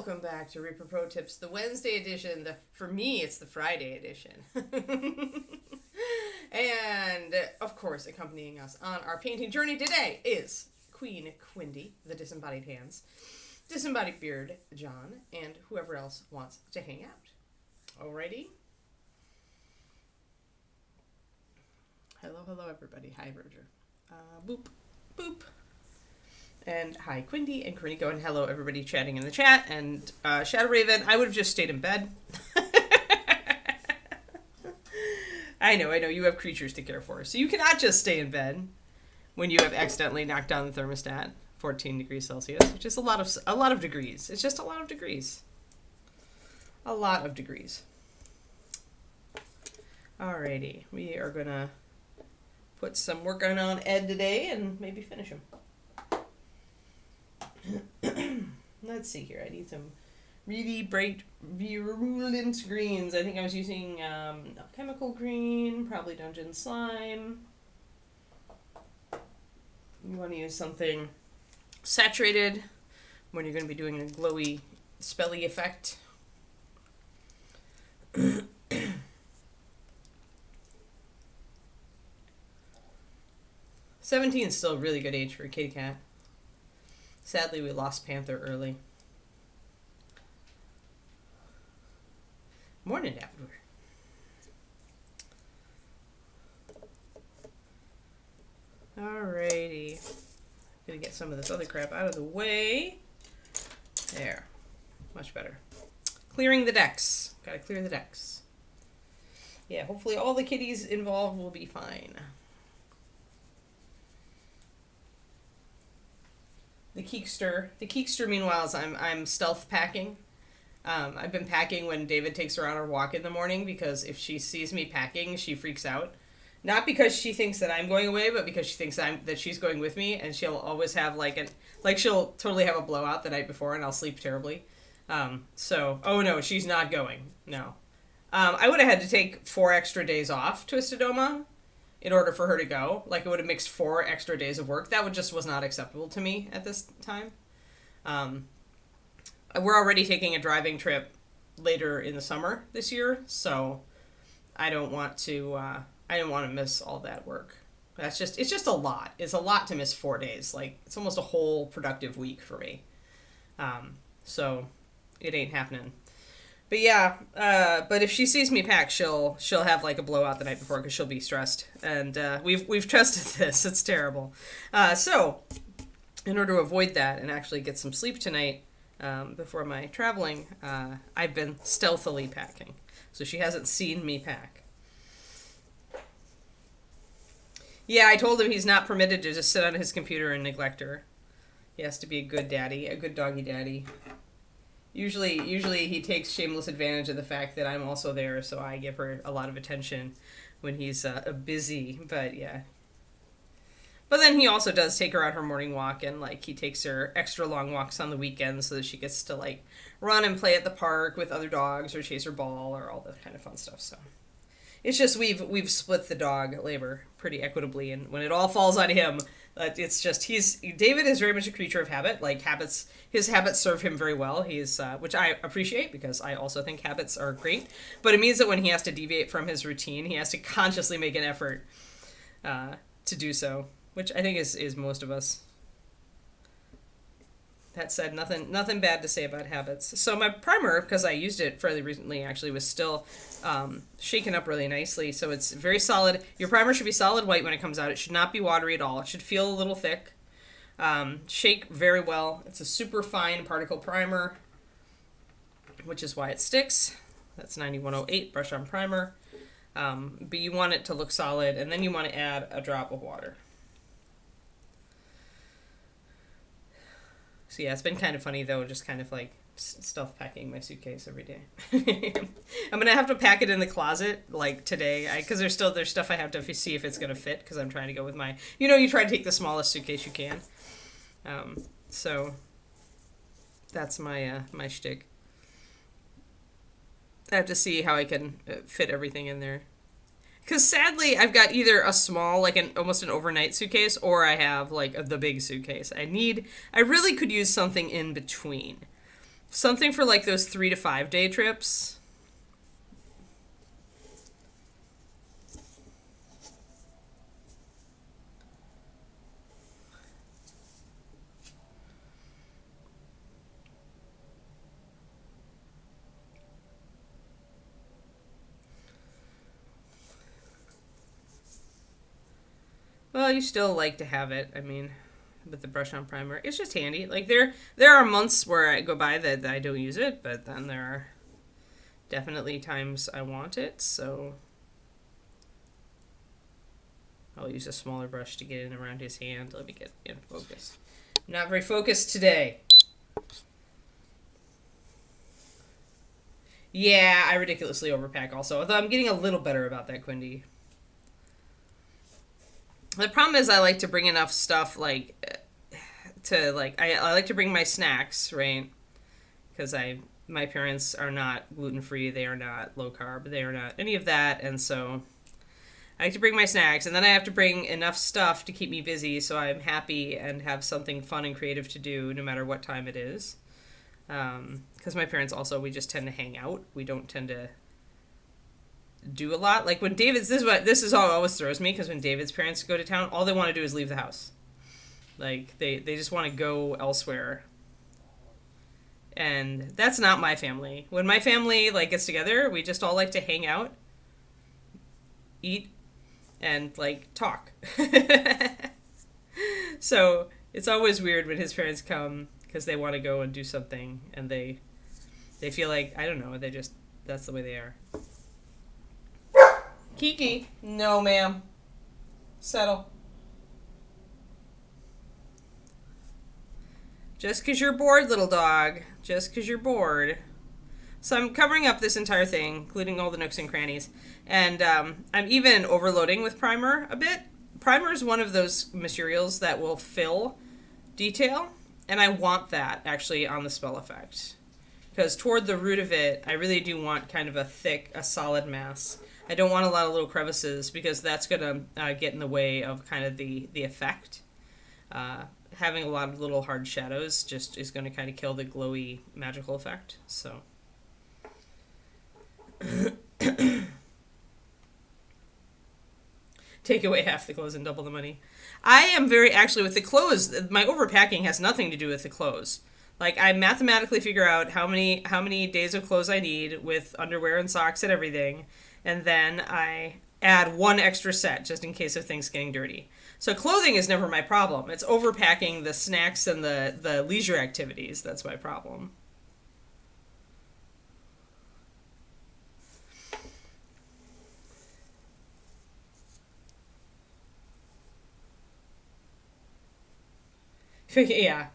Welcome back to Reaper Pro-Tips, the Wednesday edition. For me, it's the Friday edition. And, of course, accompanying us on our painting journey today is Queen Quindy, the Disembodied Hands, Disembodied Beard, John, and whoever else wants to hang out. Alrighty? Hello, everybody. Hi, Roger. Boop, boop. And hi, Quindy and Corinnico, and hello, everybody chatting in the chat. And Shadow Raven, I would have just stayed in bed. I know, you have creatures to care for. So you cannot just stay in bed when you have accidentally knocked down the thermostat, 14 degrees Celsius, which is a lot of degrees. It's just a lot of degrees. A lot of degrees. Alrighty, we are going to put some work on Ed today and maybe finish him. Let's see here. I need some really bright, virulent greens. I think I was using chemical green, probably Dungeon Slime. You want to use something saturated when you're going to be doing a glowy, spelly effect. 17 is still a really good age for a kitty cat. Sadly, we lost Panther early. Morning, Davenport. Alrighty. Gonna get some of this other crap out of the way. There. Much better. Clearing the decks. Gotta clear the decks. Yeah, hopefully all the kitties involved will be fine. The Keekster, meanwhile, is I'm stealth packing. I've been packing when David takes her on her walk in the morning, because if she sees me packing, she freaks out. Not because she thinks that I'm going away, but because she thinks that she's going with me, and she'll always have she'll totally have a blowout the night before, and I'll sleep terribly. Oh no, she's not going. No. I would have had to take 4 extra days off, Twisted Oma, in order for her to go. Like, it would have mixed 4 extra days of work. That was not acceptable to me at this time. We're already taking a driving trip later in the summer this year, so I don't want to, I didn't want to miss all that work. It's just a lot. It's a lot to miss 4 days. Like, it's almost a whole productive week for me. So it ain't happening. But yeah, but if she sees me pack, she'll have like a blowout the night before, because she'll be stressed, and we've tested this. It's terrible. So in order to avoid that and actually get some sleep tonight before my traveling, I've been stealthily packing, so she hasn't seen me pack. Yeah, I told him he's not permitted to just sit on his computer and neglect her. He has to be a good daddy, a good doggy daddy. Usually he takes shameless advantage of the fact that I'm also there, so I give her a lot of attention when he's busy, but yeah. But then he also does take her on her morning walk, and he takes her extra long walks on the weekends so that she gets to run and play at the park with other dogs or chase her ball or all that kind of fun stuff. So it's just we've split the dog labor pretty equitably, and when it all falls on him, it's just David is very much a creature of habit. His habits serve him very well. He's which I appreciate, because I also think habits are great. But it means that when he has to deviate from his routine, he has to consciously make an effort to do so, which I think is most of us. That said, nothing bad to say about habits. So my primer, because I used it fairly recently, actually was still shaken up really nicely. So it's very solid. Your primer should be solid white when it comes out. It should not be watery at all. It should feel a little thick. Shake very well. It's a super fine particle primer, which is why it sticks. That's 9108 brush on primer. But you want it to look solid, and then you want to add a drop of water. So yeah, it's been kind of funny, though, just kind of stealth packing my suitcase every day. I'm going to have to pack it in the closet, today, because there's stuff I have to see if it's going to fit, because I'm trying to go with my, you try to take the smallest suitcase you can. So that's my shtick. I have to see how I can fit everything in there. Because sadly, I've got either a small, almost an overnight suitcase, or I have, the big suitcase. I really could use something in between. Something for like those 3 to 5 day trips. Well, you still like to have it. I mean, with the brush on primer, it's just handy. Like there are months where I go by that I don't use it, but then there are definitely times I want it. So I'll use a smaller brush to get in around his hand. Let me get in focus. I'm not very focused today. Yeah, I ridiculously overpack also. Although I'm getting a little better about that, Quindy. The problem is I like to bring enough stuff, like, to, like, I like to bring my snacks, right? Because my parents are not gluten-free, they are not low-carb, they are not any of that, and so I like to bring my snacks, and then I have to bring enough stuff to keep me busy so I'm happy and have something fun and creative to do no matter what time it is. Because my parents also, we just tend to hang out. We don't tend to do a lot. Like when David's, this is all always throws me, because when David's parents go to town, all they want to do is leave the house. Like they just want to go elsewhere. And that's not my family. When my family like gets together, we just all like to hang out, eat, and like talk. So it's always weird when his parents come because they want to go and do something, and they feel like, I don't know, that's the way they are. Kiki, no ma'am. Settle. Just because you're bored, little dog. Just because you're bored. So I'm covering up this entire thing, including all the nooks and crannies. And I'm even overloading with primer a bit. Primer is one of those materials that will fill detail. And I want that, actually, on the spell effect. Because toward the root of it, I really do want kind of a solid mass. I don't want a lot of little crevices, because that's going to get in the way of kind of the effect. Having a lot of little hard shadows just is going to kind of kill the glowy magical effect. So take away half the clothes and double the money. I am actually with the clothes, my overpacking has nothing to do with the clothes. Like, I mathematically figure out how many days of clothes I need with underwear and socks and everything, and then I add one extra set just in case of things getting dirty. So clothing is never my problem. It's overpacking the snacks and the leisure activities that's my problem. Yeah.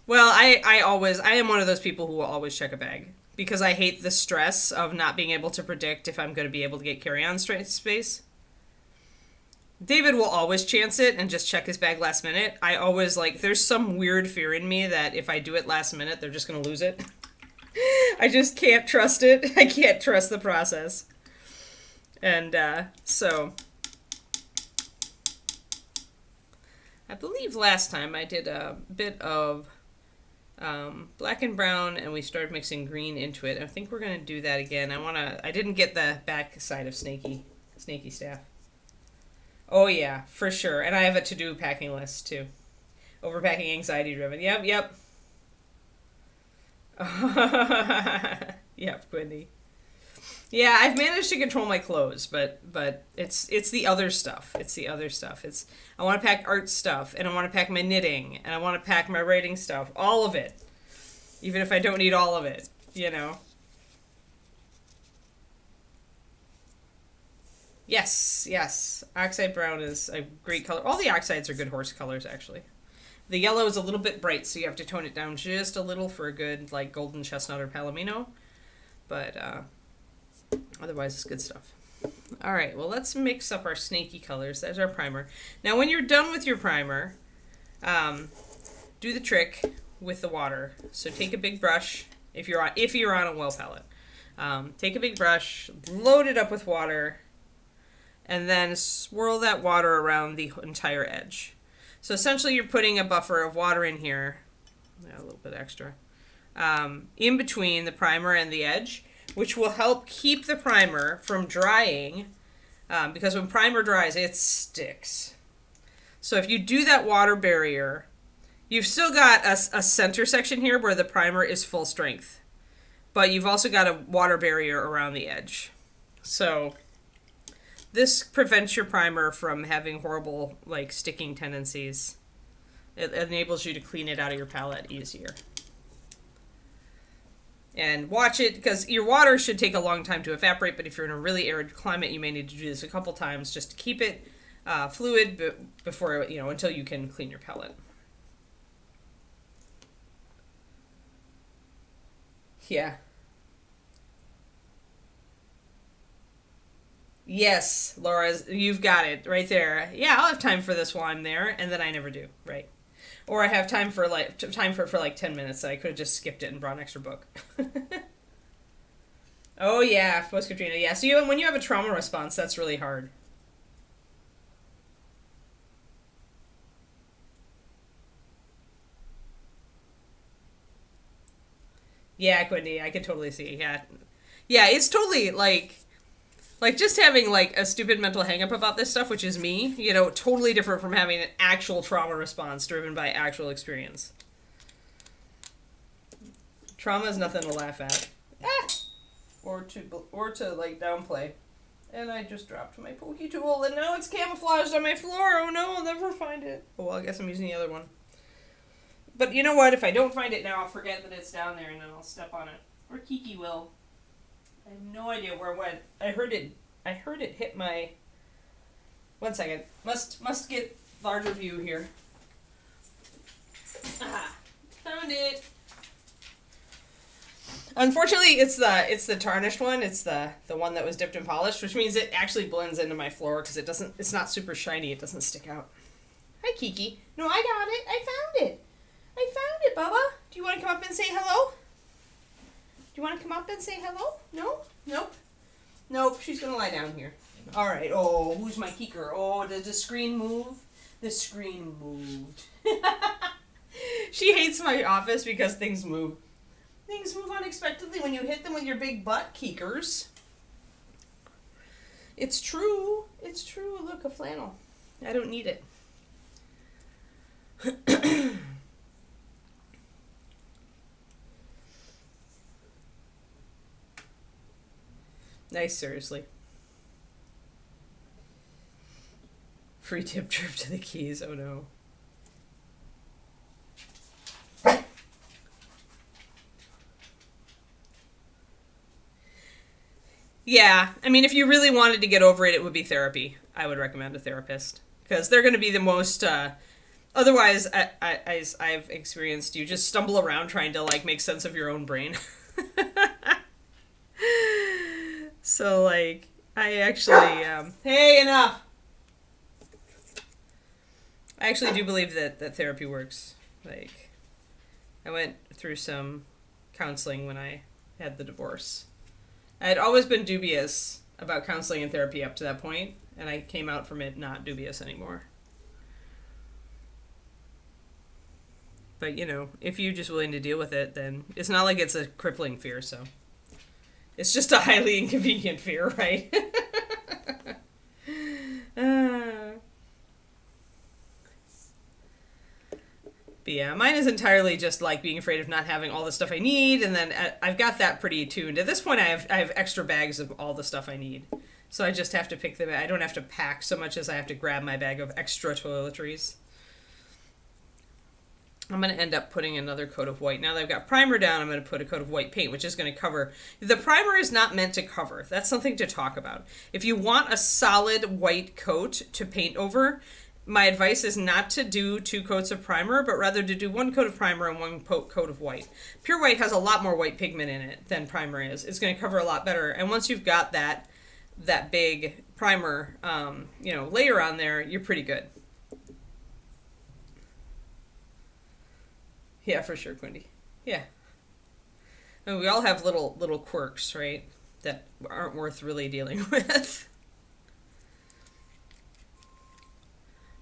Well, I am one of those people who will always check a bag, because I hate the stress of not being able to predict if I'm going to be able to get carry-on space. David will always chance it and just check his bag last minute. I always, there's some weird fear in me that if I do it last minute, they're just going to lose it. I just can't trust it. I can't trust the process. And, so I believe last time I did a bit of black and brown, and we started mixing green into it. I think we're going to do that again. I didn't get the back side of snaky staff. Oh yeah, for sure. And I have a to-do packing list too. Overpacking anxiety driven. Yep. Yep, Quindy. Yeah, I've managed to control my clothes, but it's the other stuff. I want to pack art stuff, and I want to pack my knitting, and I want to pack my writing stuff, all of it. Even if I don't need all of it, you know. Yes. Oxide brown is a great color. All the oxides are good horse colors, actually. The yellow is a little bit bright, so you have to tone it down just a little for a good, golden chestnut or palomino. But, otherwise, it's good stuff. All right, well, let's mix up our snaky colors. There's our primer. Now, when you're done with your primer, do the trick with the water. So take a big brush, if you're on a well palette. Take a big brush, load it up with water, and then swirl that water around the entire edge. So essentially, you're putting a buffer of water in here. A little bit extra. in between the primer and the edge, which will help keep the primer from drying, because when primer dries, it sticks. So if you do that water barrier, you've still got a center section here where the primer is full strength, but you've also got a water barrier around the edge. So this prevents your primer from having horrible, like, sticking tendencies. It enables you to clean it out of your palette easier. And watch it, because your water should take a long time to evaporate, but if you're in a really arid climate, you may need to do this a couple times just to keep it fluid before, until you can clean your palette. Yeah. Yes, Laura, you've got it right there. Yeah, I'll have time for this while I'm there, and then I never do, right? Or I have time for like 10 minutes. So I could have just skipped it and brought an extra book. Oh yeah, post Katrina. Yeah, so when you have a trauma response, that's really hard. Yeah, Quindy, I could totally see. Yeah, yeah, it's totally like just having like a stupid mental hang up about this stuff, which is me, totally different from having an actual trauma response driven by actual experience. Trauma is nothing to laugh at. Or to like downplay. And I just dropped my pokey tool and now it's camouflaged on my floor. Oh no, I'll never find it. Oh well, I guess I'm using the other one. But you know what? If I don't find it now, I'll forget that it's down there and then I'll step on it. Or Kiki will. I have no idea where it went. I heard it hit my... One second. Must get larger view here. Ah, found it. Unfortunately, it's the tarnished one. It's the one that was dipped and polished, which means it actually blends into my floor because it's not super shiny. It doesn't stick out. Hi, Kiki. No, I got it. I found it. Bubba. Do you want to come up and say hello? Do you want to come up and say hello? No? Nope. Nope, she's going to lie down here. All right. Oh, who's my keeker? Oh, did the screen move? The screen moved. She hates my office because things move. Things move unexpectedly when you hit them with your big butt, keekers. It's true. It's true. Look, a flannel. I don't need it. Nice, seriously. Free tip trip to the Keys. Oh no. Yeah, I mean, if you really wanted to get over it, it would be therapy. I would recommend a therapist because they're going to be the most. Otherwise, as I've experienced, you just stumble around trying to like make sense of your own brain. So, like, I actually, hey, enough! I actually do believe that therapy works. Like, I went through some counseling when I had the divorce. I had always been dubious about counseling and therapy up to that point, and I came out from it not dubious anymore. But, if you're just willing to deal with it, then it's not like it's a crippling fear, so... It's just a highly inconvenient fear, right? But yeah, mine is entirely just like being afraid of not having all the stuff I need, and then I've got that pretty tuned. At this point, I have extra bags of all the stuff I need. So I just have to pick them. I don't have to pack so much as I have to grab my bag of extra toiletries. I'm going to end up putting another coat of white. Now that I've got primer down, I'm going to put a coat of white paint, which is going to cover. The primer is not meant to cover. That's something to talk about. If you want a solid white coat to paint over, my advice is not to do 2 coats of primer, but rather to do 1 coat of primer and 1 coat of white. Pure white has a lot more white pigment in it than primer is. It's going to cover a lot better. And once you've got that big primer, layer on there, you're pretty good. Yeah, for sure, Quindy. Yeah. And we all have little quirks, right? That aren't worth really dealing with.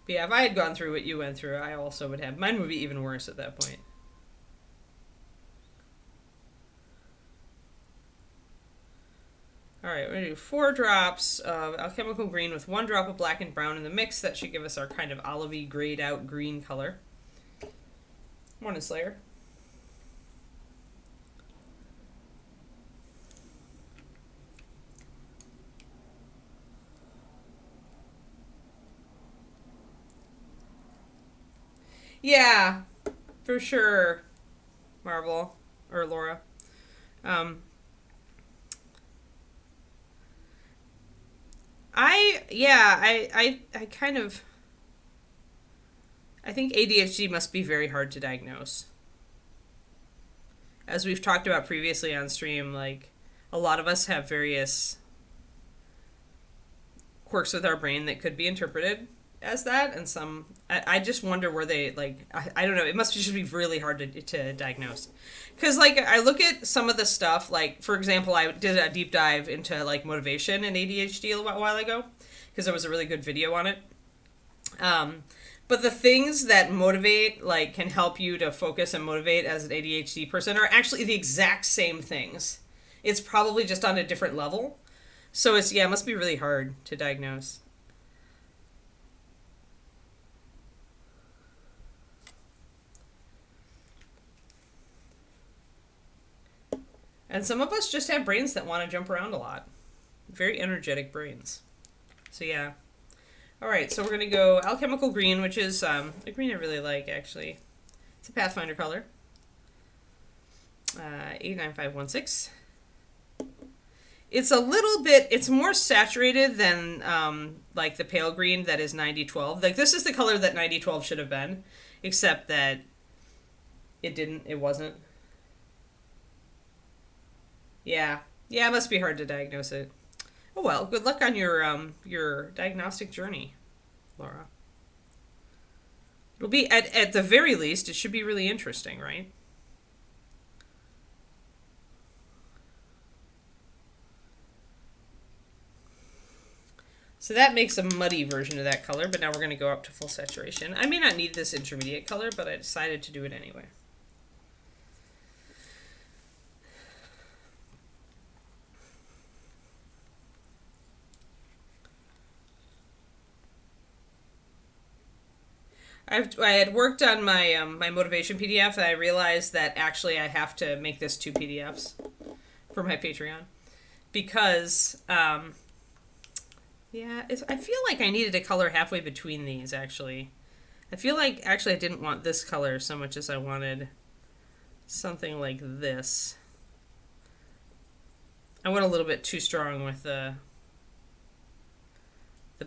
But yeah, if I had gone through what you went through, I also would have. Mine would be even worse at that point. we're gonna do 4 drops of alchemical green with 1 drop of black and brown in the mix. That should give us our kind of olivey grayed out green color. Morning, Slayer. Yeah, for sure, Marvel or Laura. I kind of, I think ADHD must be very hard to diagnose. As we've talked about previously on stream, like a lot of us have various quirks with our brain that could be interpreted as that, and some I just wonder where they like I don't know, it must just be really hard to diagnose, because like I look at some of the stuff, like for example I did a deep dive into like motivation and ADHD a while ago because there was a really good video on it, but the things that motivate, like can help you to focus and motivate as an ADHD person, are actually the exact same things. It's probably just on a different level, so it's it must be really hard to diagnose. And some of us just have brains that want to jump around a lot. Very energetic brains. So yeah. Alright, so we're going to go alchemical green, which is a green I really like, actually. It's a Pathfinder color. 89516. It's a little bit, it's more saturated than like the pale green that is 9012. Like this is the color that 9012 should have been, except that it wasn't. Yeah, it must be hard to diagnose it. Oh well, good luck on your diagnostic journey, Laura. It'll be, at the very least, it should be really interesting, right? So that makes a muddy version of that color, but now we're going to go up to full saturation. I may not need this intermediate color, but I decided to do it anyway. I had worked on my my motivation PDF, and I realized that actually I have to make this 2 PDFs for my Patreon, because I feel like I needed a color halfway between these. Actually, I feel like I didn't want this color so much as I wanted something like this. I went a little bit too strong with the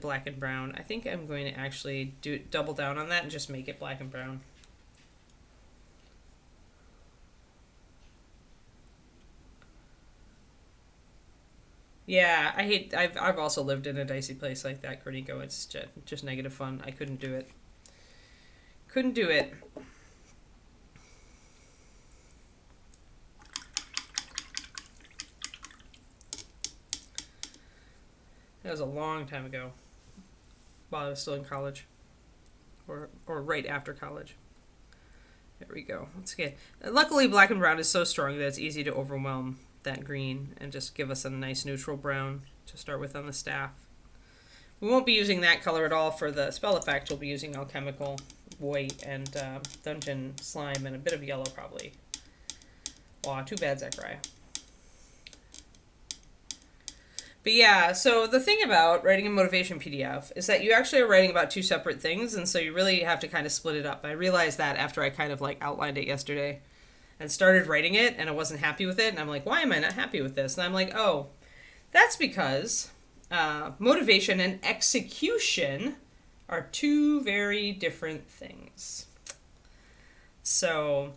black and brown. I think I'm going to actually double down on that and just make it black and brown. Yeah, I've also lived in a dicey place like that, Cornico. It's just negative fun. I couldn't do it. Couldn't do it. That was a long time ago, while I was still in college, or right after college. There we go. Let's get. Luckily, black and brown is so strong that it's easy to overwhelm that green and just give us a nice neutral brown to start with on the staff. We won't be using that color at all for the spell effect. We'll be using alchemical white and dungeon slime and a bit of yellow probably. Aw, too bad, Zachariah. But yeah, so the thing about writing a motivation PDF is that you actually are writing about 2 separate things, and so you really have to kind of split it up. I realized that after I kind of like outlined it yesterday and started writing it, and I wasn't happy with it, and I'm like, why am I not happy with this? And I'm like, oh, that's because motivation and execution are 2 very different things. So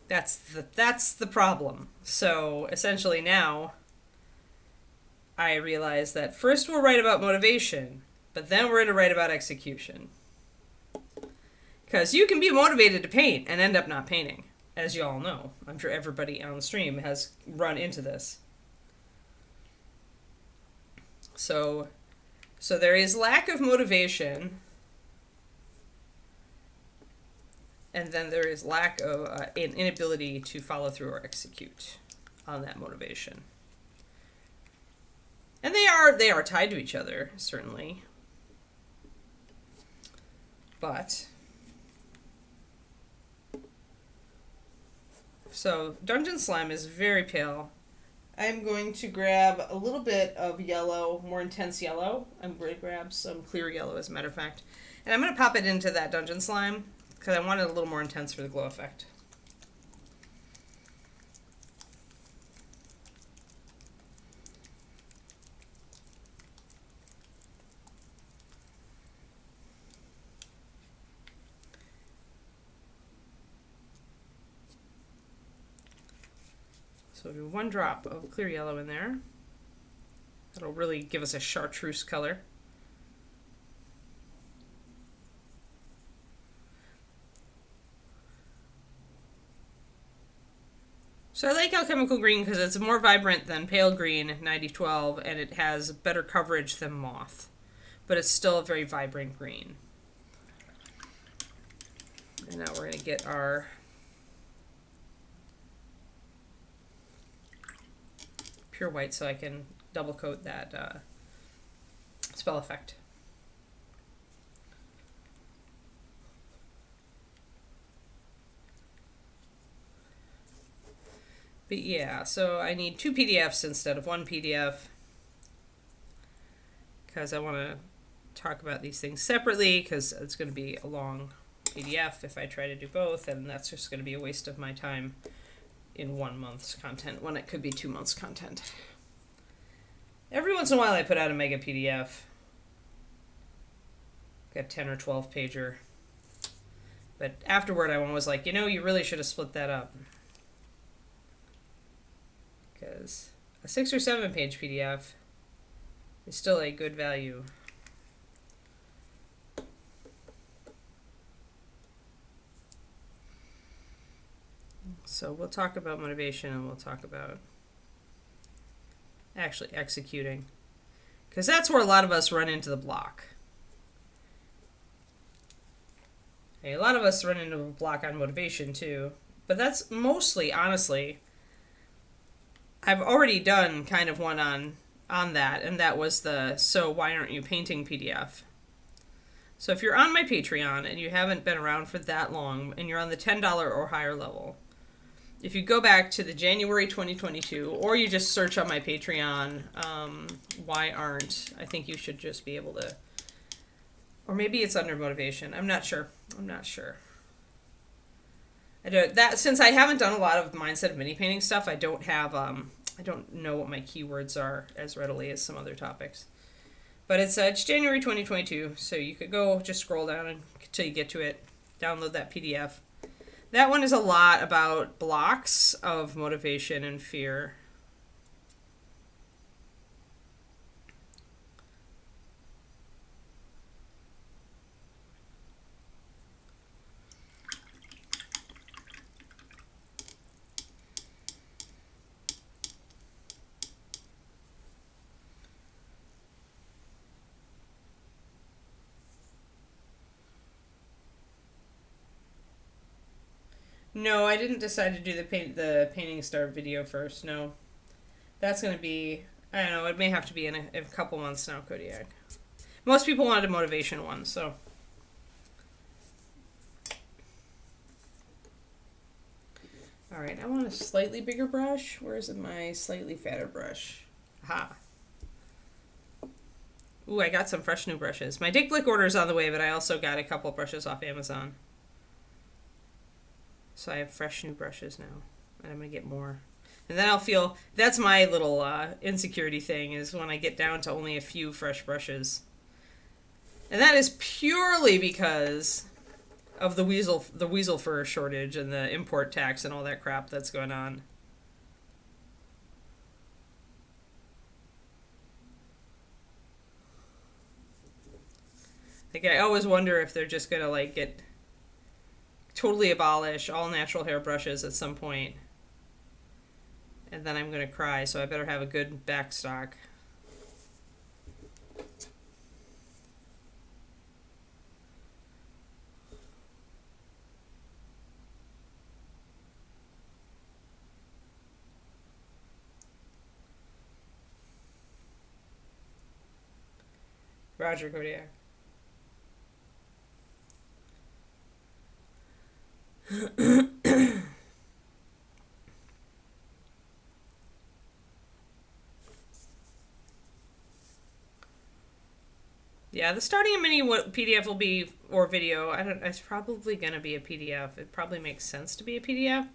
that's the problem. So essentially now I realize that first we'll write about motivation, but then we're going to write about execution. Because you can be motivated to paint and end up not painting, as you all know. I'm sure everybody on the stream has run into this. So there is lack of motivation, and then there is lack of an inability to follow through or execute on that motivation. And they are tied to each other, certainly. But so Dungeon Slime is very pale. I'm going to grab a little bit of yellow, more intense yellow. I'm going to grab some clear yellow, as a matter of fact. And I'm going to pop it into that Dungeon Slime because I want it a little more intense for the glow effect. So we'll do 1 drop of clear yellow in there. That'll really give us a chartreuse color. So I like Alchemical Green because it's more vibrant than Pale Green 9012 and it has better coverage than Moth. But it's still a very vibrant green. And now we're going to get our pure white so I can double coat that spell effect. But yeah, so I need 2 PDFs instead of 1 PDF because I want to talk about these things separately because it's going to be a long PDF if I try to do both, and that's just going to be a waste of my time in 1 month's content when it could be 2 months' content. Every once in a while I put out a mega PDF. Got 10 or 12 pager. But afterward I was like, you know, you really should have split that up. Because a 6 or 7 page PDF is still a good value. So we'll talk about motivation and we'll talk about actually executing. Because that's where a lot of us run into the block. A lot of us run into a block on motivation too. But that's mostly, honestly, I've already done kind of one on that, and that was the So Why Aren't You Painting PDF. So if you're on my Patreon and you haven't been around for that long and you're on the $10 or higher level, if you go back to the January 2022, or you just search on my Patreon, why aren't, I think you should just be able to, or maybe it's under motivation. I'm not sure. I don't, that, since I haven't done a lot of mindset of mini painting stuff, I don't have, I don't know what my keywords are as readily as some other topics. But it's January 2022, so you could go just scroll down until you get to it, download that PDF. That one is a lot about blocks of motivation and fear. No, I didn't decide to do the painting star video first. No, that's going to be, I don't know, it may have to be in a couple months now, Kodiak. Most people wanted a motivation one, so. All right, I want a slightly bigger brush. Where is my slightly fatter brush? Aha. Ooh, I got some fresh new brushes. My Dick Blick order is on the way, but I also got a couple brushes off Amazon. So I have fresh new brushes now, and I'm going to get more. And then I'll feel, that's my little insecurity thing, is when I get down to only a few fresh brushes. And that is purely because of the weasel fur shortage and the import tax and all that crap that's going on. Like, I always wonder if they're just going to, like, get totally abolish all natural hair brushes at some point. And then I'm going to cry, so I better have a good backstock. Roger Kodiak. Yeah, the starting a mini PDF will be, or video. I don't. It's probably gonna be a PDF. It probably makes sense to be a PDF.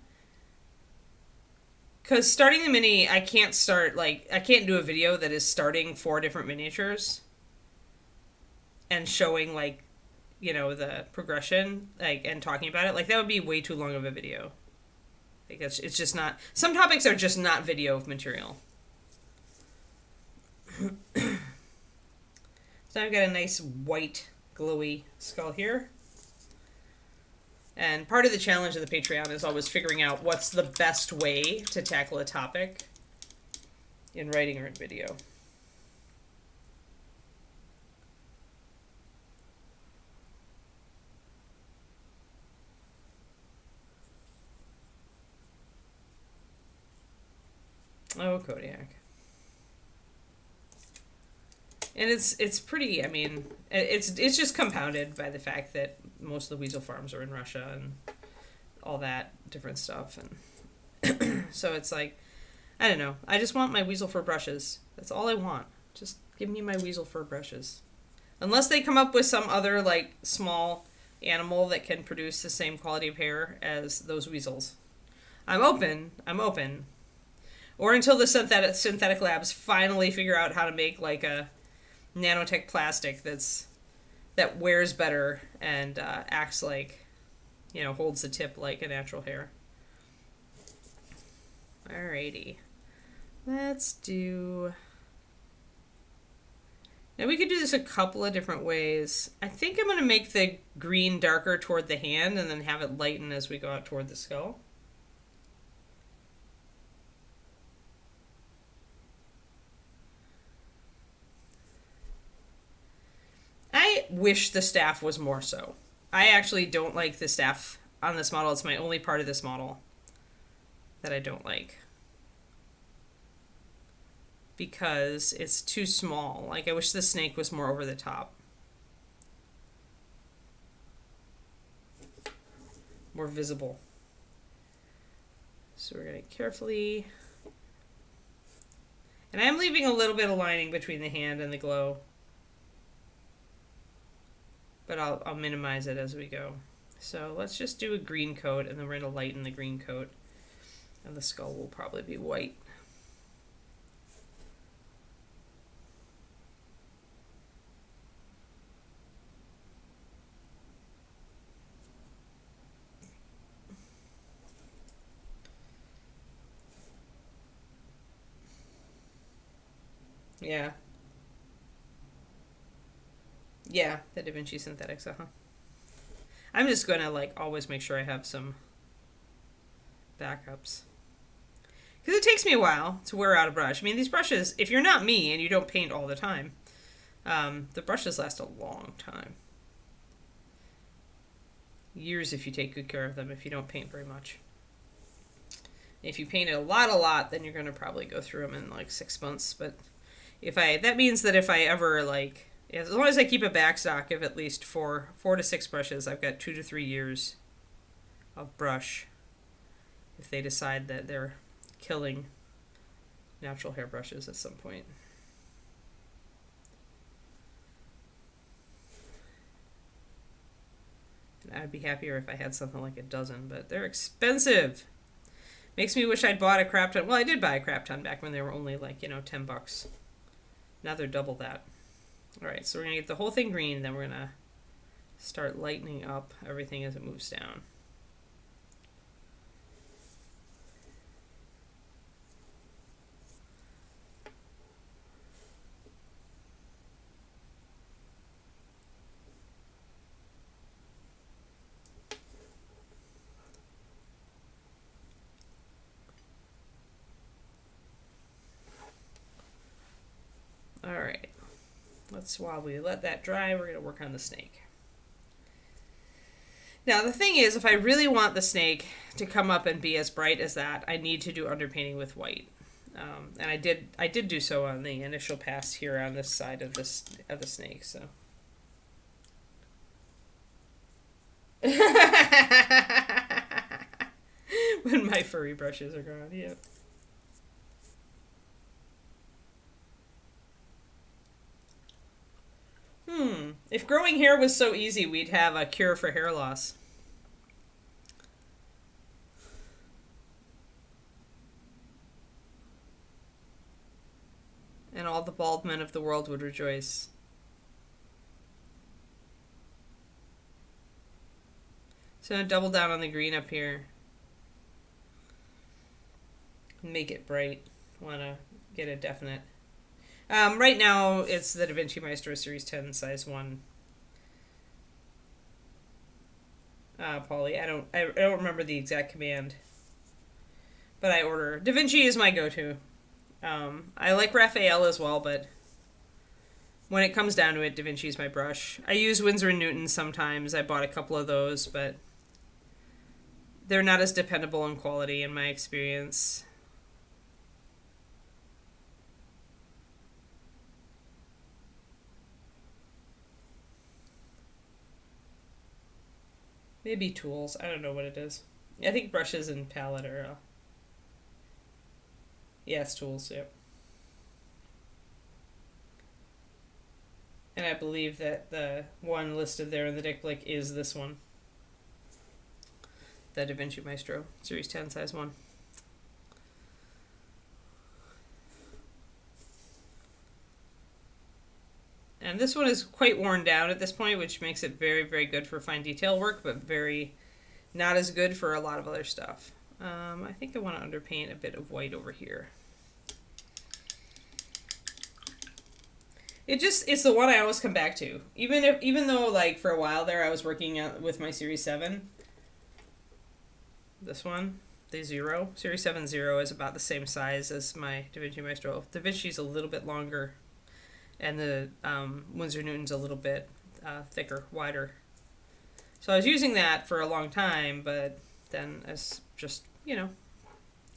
Because starting the mini, I can't do a video that is starting 4 different miniatures and showing the progression, and talking about it. Like, that would be way too long of a video. Like, it's just not. Some topics are just not video material. So I've got a nice white glowy skull here. And part of the challenge of the Patreon is always figuring out what's the best way to tackle a topic in writing or in video. Oh, Kodiak. And it's pretty, I mean, it's just compounded by the fact that most of the weasel farms are in Russia and all that different stuff. And so it's like, I don't know. I just want my weasel fur brushes. That's all I want. Just give me my weasel fur brushes. Unless they come up with some other, small animal that can produce the same quality of hair as those weasels. I'm open. Or until the synthetic labs finally figure out how to make, a nanotech plastic that wears better and acts holds the tip like a natural hair. Alrighty. Let's do... Now we could do this a couple of different ways. I think I'm going to make the green darker toward the hand and then have it lighten as we go out toward the skull. I wish the staff was more so. I actually don't like the staff on this model. It's my only part of this model that I don't like. Because it's too small. I wish the snake was more over the top. More visible. So we're going to carefully... And I am leaving a little bit of lining between the hand and the glow. But I'll minimize it as we go. So let's just do a green coat, and then we're going to lighten the green coat. And the skull will probably be white. Yeah. Yeah, the Da Vinci synthetics, I'm just going to, always make sure I have some backups. Because it takes me a while to wear out a brush. I mean, these brushes, if you're not me and you don't paint all the time, the brushes last a long time. Years if you take good care of them, if you don't paint very much. If you paint a lot, then you're going to probably go through them in, 6 months. But that means that if I ever, as long as I keep a back stock of at least 4 to 6 brushes, I've got 2 to 3 years of brush if they decide that they're killing natural hair brushes at some point. And I'd be happier if I had something like a dozen, but they're expensive. Makes me wish I'd bought a crap ton. Well, I did buy a crap ton back when they were only $10. Now they're double that. Alright, so we're going to get the whole thing green, then we're going to start lightening up everything as it moves down. Alright. While we let that dry, we're going to work on the snake. Now, the thing is, if I really want the snake to come up and be as bright as that, I need to do underpainting with white. And I did do so on the initial pass here on this side of this of the snake. So. When my furry brushes are gone, yep. If growing hair was so easy, we'd have a cure for hair loss. And all the bald men of the world would rejoice. So double down on the green up here. Make it bright. Want to get a definite. Right now, it's the Da Vinci Maestro Series 10, size 1. Poly. I don't remember the exact command, but I order. Da Vinci is my go-to. I like Raphael as well, but when it comes down to it, Da Vinci is my brush. I use Winsor & Newton sometimes. I bought a couple of those, but they're not as dependable in quality in my experience. Maybe tools. I don't know what it is. I think brushes and palette are... yes, tools, yep. And I believe that the one listed there in the deck blick is this one. The Da Vinci Maestro, Series 10, size 1. And this one is quite worn down at this point, which makes it very, very good for fine detail work, but very not as good for a lot of other stuff. I think I want to underpaint a bit of white over here. It's the one I always come back to. Even though like for a while there I was working with my Series 7. This one, the Zero. Series 7 Zero is about the same size as my Da Vinci Maestro. Da Vinci's a little bit longer. And the Winsor Newton's a little bit thicker, wider. So I was using that for a long time, but then as just, you know,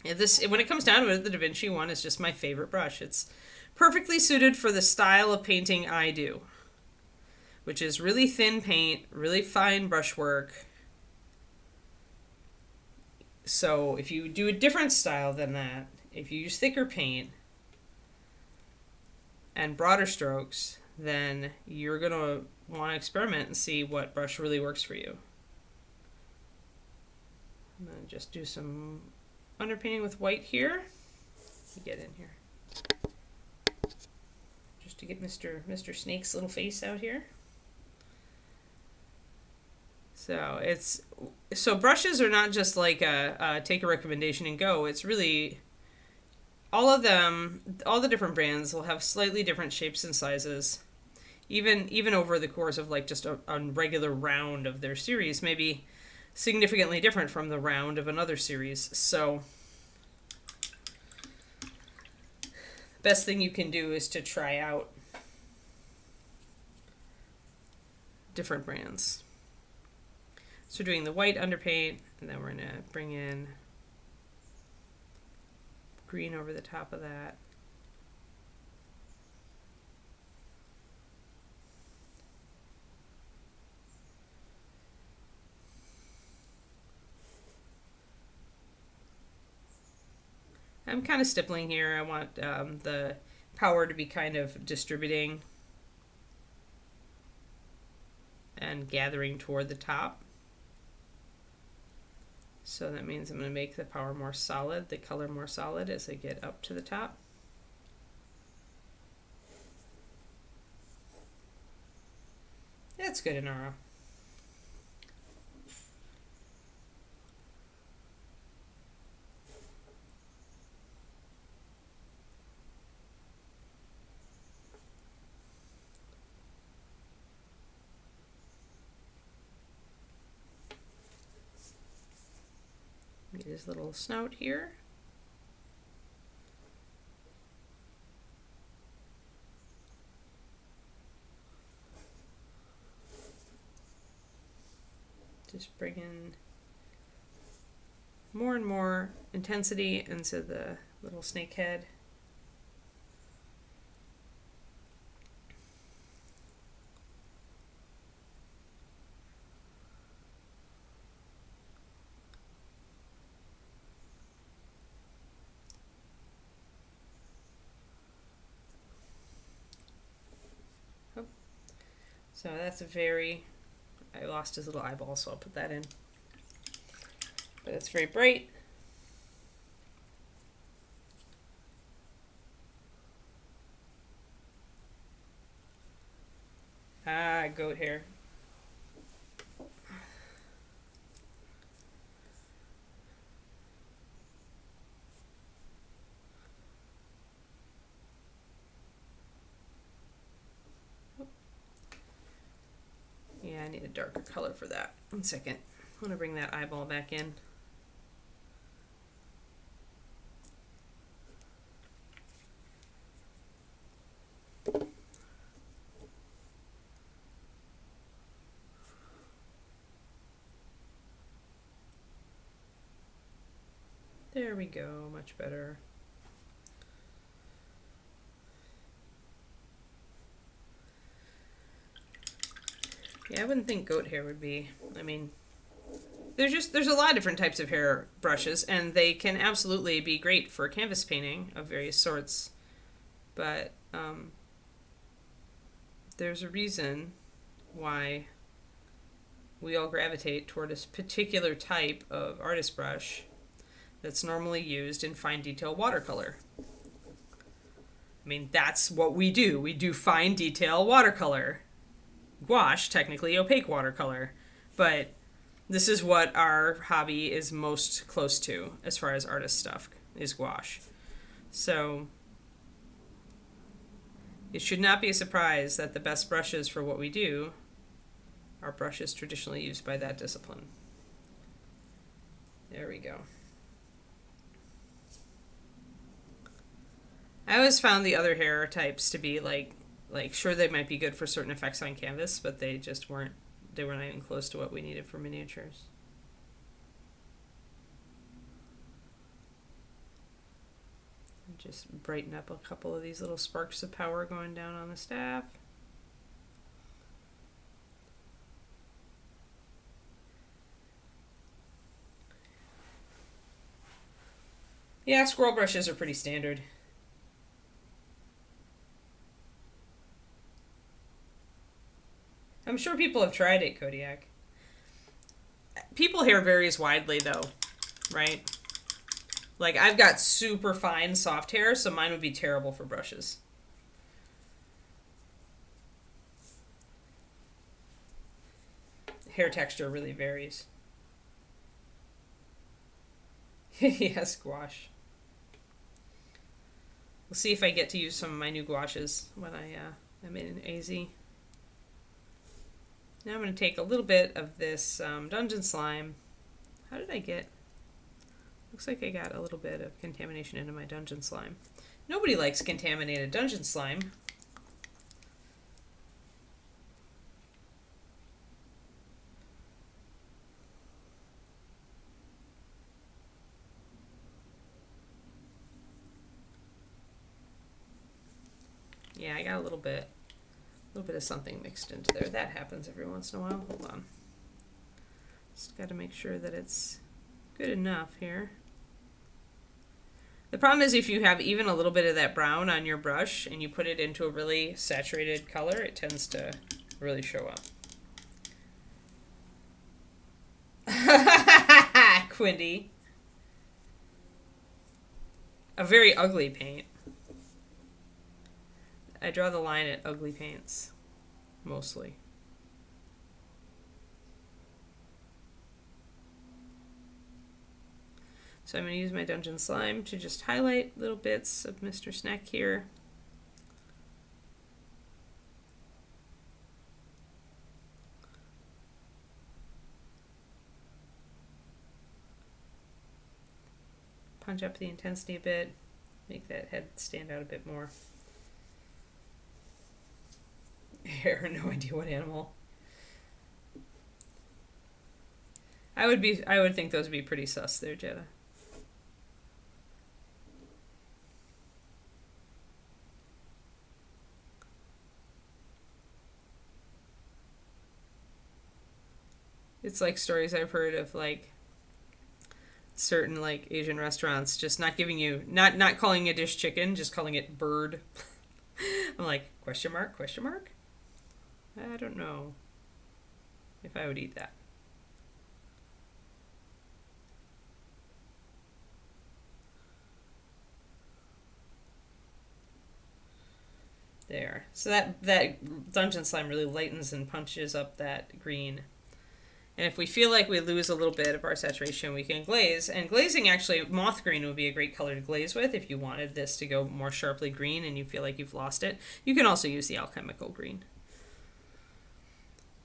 when it comes down to it, the Da Vinci one is just my favorite brush. It's perfectly suited for the style of painting I do, which is really thin paint, really fine brushwork. So if you do a different style than that, if you use thicker paint and broader strokes, then you're going to want to experiment and see what brush really works for you. I'm going to just do some underpainting with white here. Get in here. Just to get Mr. Snake's little face out here. So brushes are not just like a take a recommendation and go. It's really... all of them, all the different brands will have slightly different shapes and sizes. Even over the course of like just a regular round of their series, maybe significantly different from the round of another series. So the best thing you can do is to try out different brands. So we're doing the white underpaint, and then we're going to bring in green over the top of that. I'm kind of stippling here. I want the power to be kind of distributing and gathering toward the top. So that means I'm going to make the power more solid, the color more solid as I get up to the top. That's good enough. Get his little snout here. Just bring in more and more intensity into the little snake head. So that's a very, I lost his little eyeball, so I'll put that in. But it's very bright. Ah, goat hair. Yeah, I need a darker color for that. 1 second. I want to bring that eyeball back in. There we go, much better. Yeah, I wouldn't think goat hair would be, I mean, there's a lot of different types of hair brushes, and they can absolutely be great for canvas painting of various sorts, but there's a reason why we all gravitate toward a particular type of artist brush that's normally used in fine detail watercolor. I mean, that's what we do. We do fine detail watercolor. Gouache, technically opaque watercolor, but this is what our hobby is most close to as far as artist stuff is gouache. So it should not be a surprise that the best brushes for what we do are brushes traditionally used by that discipline. There we go. I always found the other hair types to be like sure, they might be good for certain effects on canvas, but they just weren't, they were not even close to what we needed for miniatures. And just brighten up a couple of these little sparks of power going down on the staff. Yeah, squirrel brushes are pretty standard. I'm sure people have tried it, Kodiak. People hair varies widely, though, right? Like, I've got super fine, soft hair, so mine would be terrible for brushes. Hair texture really varies. Yes, gouache. We'll see if I get to use some of my new gouaches when I'm in AZ. Now I'm going to take a little bit of this dungeon slime. How did I get? Looks like I got a little bit of contamination into my dungeon slime. Nobody likes contaminated dungeon slime. Yeah, I got a little bit of something mixed into there. That happens every once in a while. Hold on. Just got to make sure that it's good enough here. The problem is if you have even a little bit of that brown on your brush and you put it into a really saturated color, it tends to really show up. Quindy. A very ugly paint. I draw the line at ugly paints, mostly. So I'm going to use my dungeon slime to just highlight little bits of Mr. Snack here. Punch up the intensity a bit, make that head stand out a bit more. Hair, no idea what animal. I would think those would be pretty sus there, Jetta. It's like stories I've heard of like certain like Asian restaurants just not giving you not calling a dish chicken, just calling it bird. I'm like, question mark, question mark? I don't know if I would eat that. There. So that dungeon slime really lightens and punches up that green. And if we feel like we lose a little bit of our saturation, we can glaze. And glazing, actually, moth green would be a great color to glaze with if you wanted this to go more sharply green and you feel like you've lost it. You can also use the alchemical green.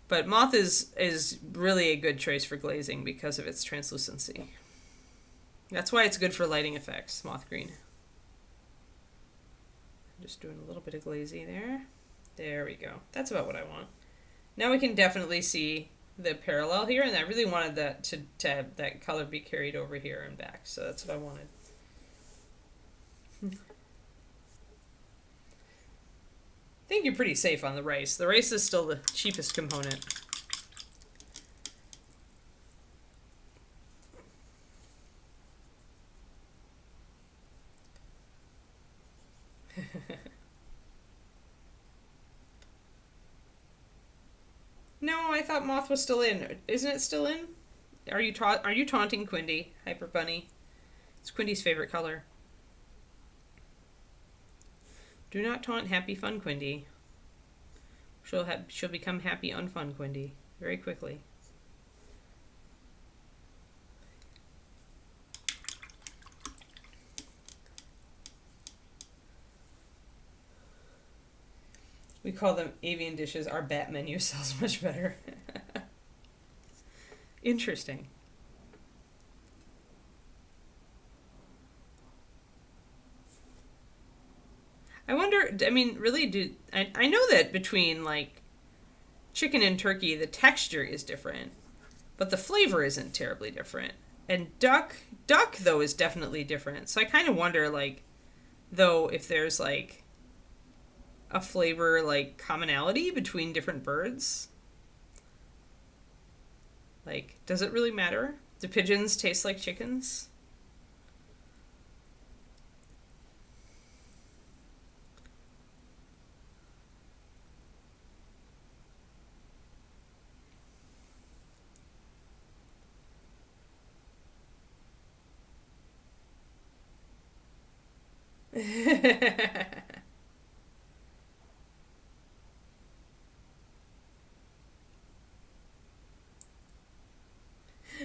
But moth is really a good choice for glazing because of its translucency. That's why it's good for lighting effects, moth green. I'm just doing a little bit of glazy there. There we go. That's about what I want. Now we can definitely see the parallel here, and I really wanted that to have that color be carried over here and back, so that's what I wanted. I think you're pretty safe on the rice. The rice is still the cheapest component. No, I thought moth was still in. Isn't it still in? Are you taunting Quindy, Hyper Bunny? It's Quindy's favorite color. Do not taunt Happy Fun Quindy. She'll become Happy Unfun Quindy very quickly. We call them avian dishes. Our bat menu sells much better. Interesting. I wonder, I mean, really, I know that between, like, chicken and turkey, the texture is different, but the flavor isn't terribly different. And duck, though, is definitely different. So I kind of wonder, like, though, if there's, like, a flavor like commonality between different birds. Like, does it really matter? Do pigeons taste like chickens?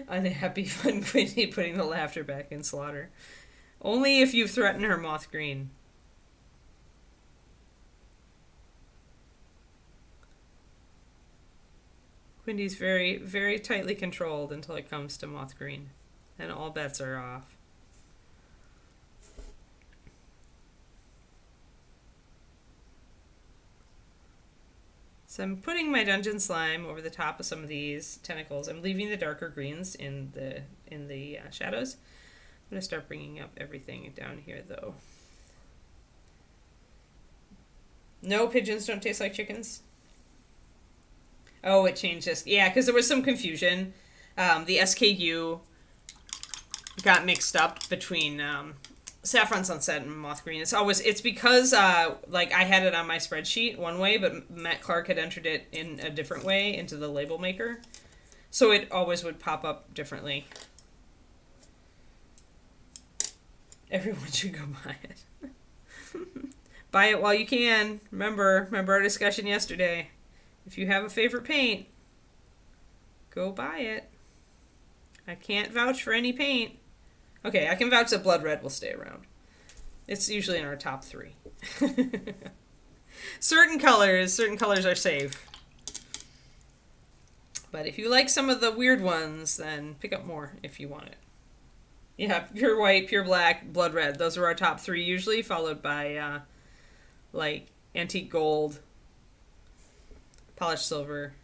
Unhappy Fun Quindy putting the laughter back in slaughter. Only if you threaten her moth green. Quindy's very, very tightly controlled until it comes to moth green. And all bets are off. So I'm putting my dungeon slime over the top of some of these tentacles. I'm leaving the darker greens in the shadows. I'm going to start bringing up everything down here, though. No, pigeons don't taste like chickens. Oh, it changed this. Yeah, because there was some confusion. The SKU got mixed up between Saffron Sunset and Moth Green. It's because like I had it on my spreadsheet one way, but Matt Clark had entered it in a different way into the label maker. So it always would pop up differently. Everyone should go buy it. Buy it while you can. Remember our discussion yesterday. If you have a favorite paint, go buy it. I can't vouch for any paint. Okay, I can vouch that Blood Red will stay around. It's usually in our top 3. Certain colors are safe. But if you like some of the weird ones, then pick up more if you want it. Yeah, pure white, pure black, blood red. Those are our top 3 usually, followed by like antique gold, polished silver.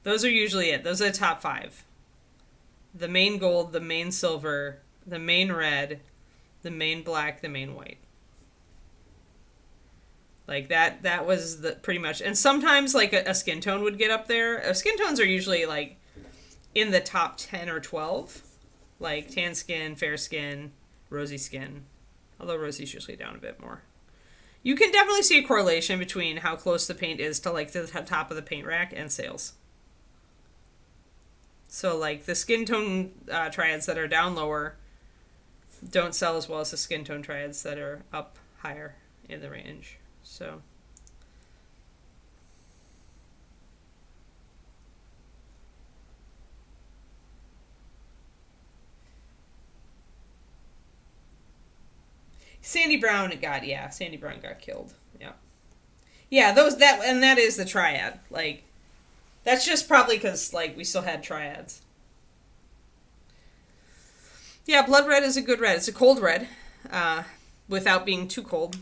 Those are usually it. Those are the top 5. The main gold, the main silver, the main red, the main black, the main white. Like that was the pretty much. And sometimes like a skin tone would get up there. Skin tones are usually like in the top 10 or 12. Like tan skin, fair skin, rosy skin. Although rosy's usually down a bit more. You can definitely see a correlation between how close the paint is to like the top of the paint rack and sales. So like the skin tone triads that are down lower don't sell as well as the skin tone triads that are up higher in the range. So Sandy Brown got killed. Yeah. Yeah, that is the triad. Like that's just probably cuz like we still had triads. Yeah, blood red is a good red. It's a cold red without being too cold.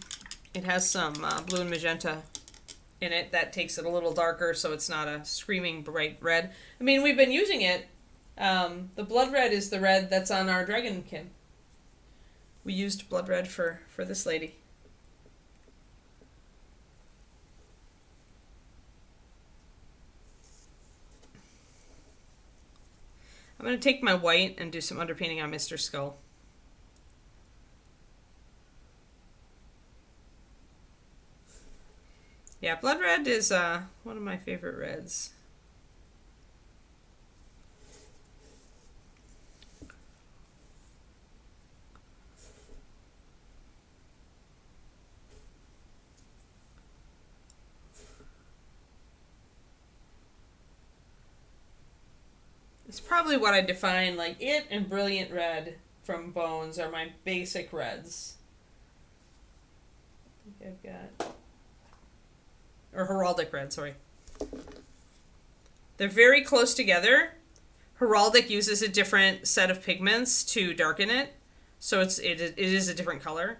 It has some blue and magenta in it that takes it a little darker so it's not a screaming bright red. I mean, we've been using it. The blood red is the red that's on our dragonkin. We used blood red for this lady. I'm going to take my white and do some underpainting on Mr. Skull. Yeah, blood red is one of my favorite reds. It's probably what I define, like it and Brilliant Red from Bones are my basic reds. I think I've got... Or Heraldic Red, sorry. They're very close together. Heraldic uses a different set of pigments to darken it, so it is a different color.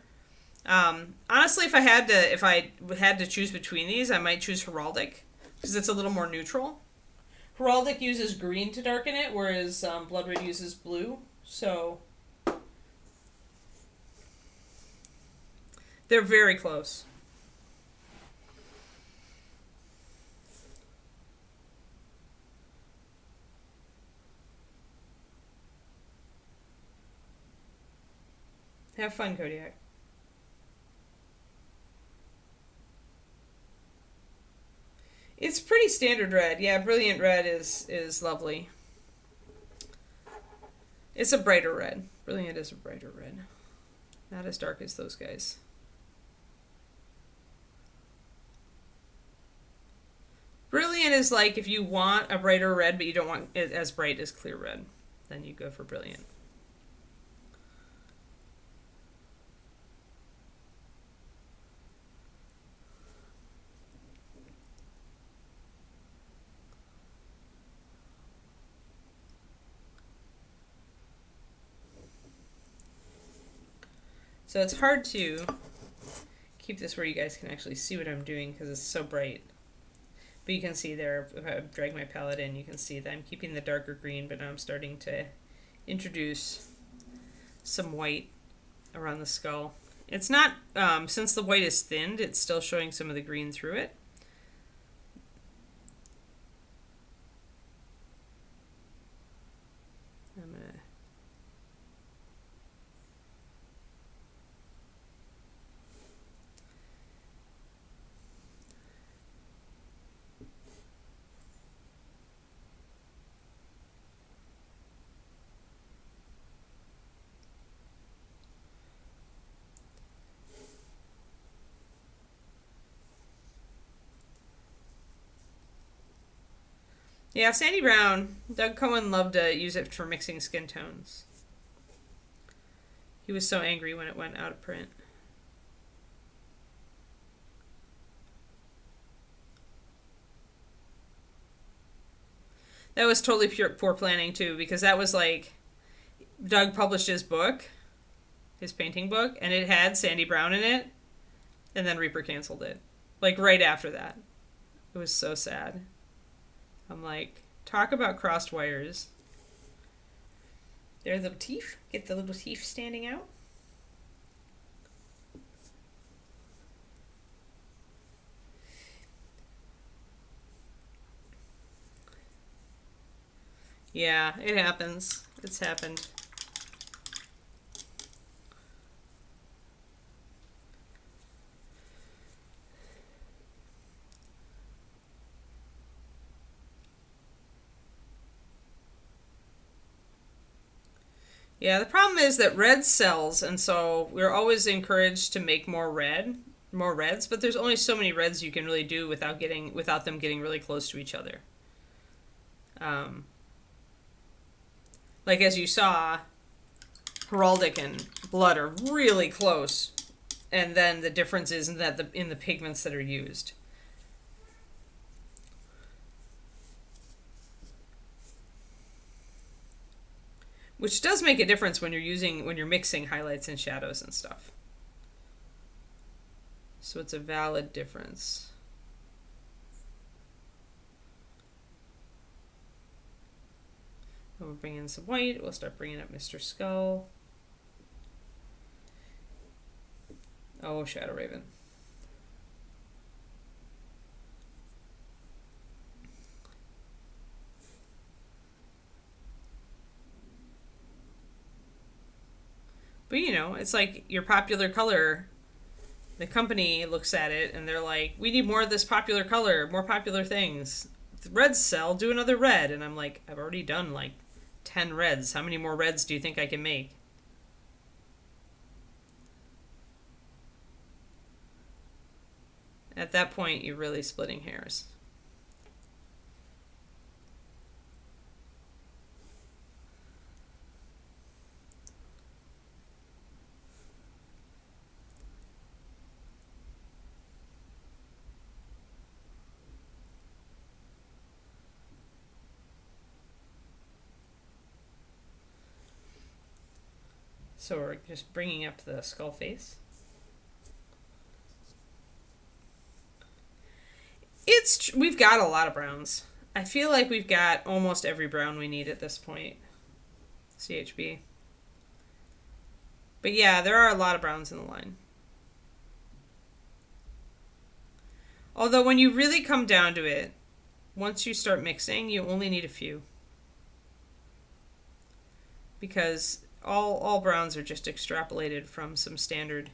Honestly, if I had to choose between these, I might choose Heraldic because it's a little more neutral. Heraldic uses green to darken it, whereas Blood Red uses blue. So they're very close. Have fun, Kodiak. It's pretty standard red. Yeah, Brilliant Red is lovely. It's a brighter red. Brilliant is a brighter red. Not as dark as those guys. Brilliant is like if you want a brighter red, but you don't want it as bright as clear red, then you go for Brilliant. So it's hard to keep this where you guys can actually see what I'm doing because it's so bright. But you can see there, if I drag my palette in, you can see that I'm keeping the darker green, but now I'm starting to introduce some white around the skull. It's not, since the white is thinned, it's still showing some of the green through it. I'm gonna... Yeah, Sandy Brown, Doug Cohen loved to use it for mixing skin tones. He was so angry when it went out of print. That was totally poor planning too, because that was like, Doug published his book, his painting book, and it had Sandy Brown in it, and then Reaper canceled it. Like right after that. It was so sad. I'm like, talk about crossed wires. There are the little teeth. Get the little teeth standing out. Yeah, it happens. It's happened. Yeah, the problem is that red sells, and so we're always encouraged to make more reds, but there's only so many reds you can really do without them getting really close to each other. Um, like as you saw, heraldic and blood are really close, and then the difference is in the pigments that are used. Which does make a difference when you're mixing highlights and shadows and stuff. So it's a valid difference. And we'll bring in some white. We'll start bringing up Mr. Skull. Oh, Shadow Raven. But you know, it's like your popular color. The company looks at it and they're like, we need more of this popular color, more popular things. The reds sell, do another red. And I'm like, I've already done like 10 reds. How many more reds do you think I can make? At that point, you're really splitting hairs. So we're just bringing up the skull face. We've got a lot of browns. I feel like we've got almost every brown we need at this point. CHB. But yeah, there are a lot of browns in the line. Although when you really come down to it, once you start mixing, you only need a few. Because all browns are just extrapolated from some standard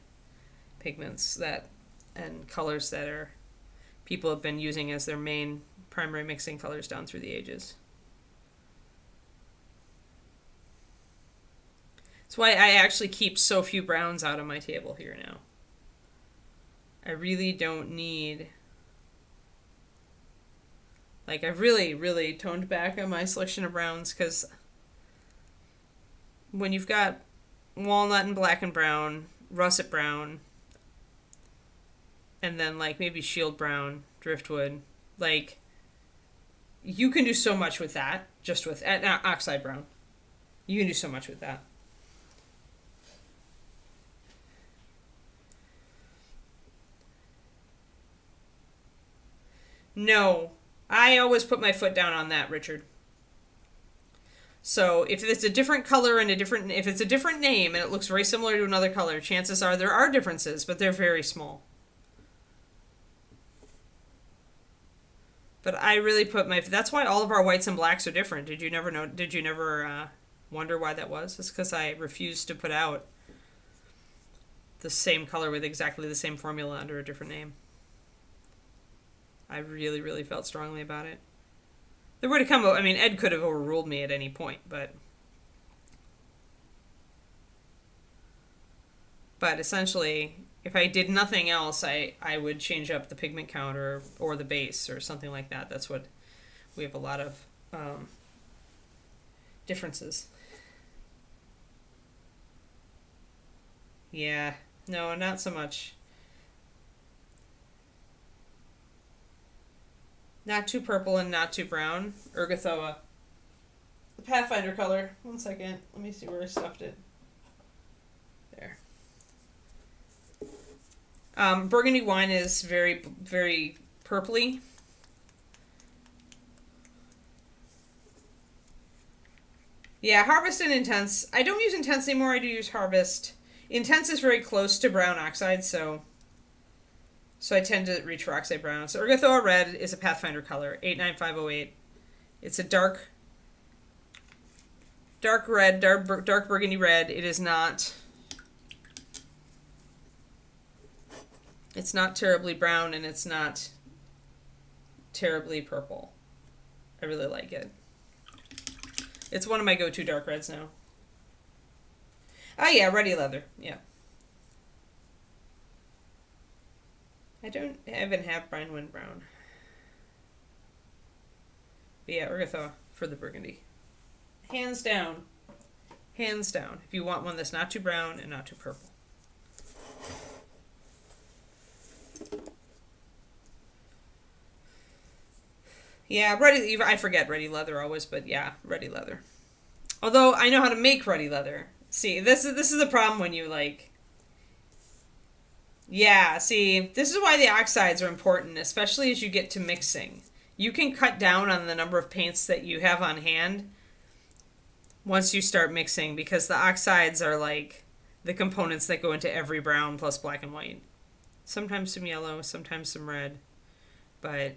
pigments and colors that people have been using as their main primary mixing colors down through the ages. That's why I actually keep so few browns out of my table here now. I really don't need... Like, I've really, really toned back on my selection of browns because when you've got walnut and black and brown, russet brown, and then like maybe shield brown, driftwood, like you can do so much with that, just with oxide brown. You can do so much with that. No, I always put my foot down on that, Richard. So if it's a different color and if it's a different name and it looks very similar to another color, chances are there are differences, but they're very small. But I really that's why all of our whites and blacks are different. Did you never wonder why that was? It's because I refused to put out the same color with exactly the same formula under a different name. I really, really felt strongly about it. There would have come, I mean, Ed could have overruled me at any point, but essentially, if I did nothing else, I would change up the pigment count or the base or something like that. That's what, we have a lot of differences. Yeah, no, not so much. Not too purple and not too brown. Ergothoa. The Pathfinder color. One second. Let me see where I stuffed it. There. Burgundy wine is very, very purpley. Yeah, Harvest and Intense. I don't use Intense anymore. I do use Harvest. Intense is very close to brown oxide, so I tend to reach for oxide brown. So Ergothoa Red is a Pathfinder color, 89508. It's a dark dark red, dark burgundy red. It is not. It's not terribly brown, and it's not terribly purple. I really like it. It's one of my go-to dark reds now. Oh yeah, Ready Leather. Yeah. I haven't had Brynewind Brown. But yeah, Urgathaw for the burgundy. Hands down. Hands down. If you want one that's not too brown and not too purple. Yeah, I forget Ready Leather always, but yeah, Ready Leather. Although I know how to make Ready Leather. See, this is the problem when you like. Yeah, see, this is why the oxides are important, especially as you get to mixing. You can cut down on the number of paints that you have on hand once you start mixing, because the oxides are like the components that go into every brown plus black and white. Sometimes some yellow, sometimes some red, but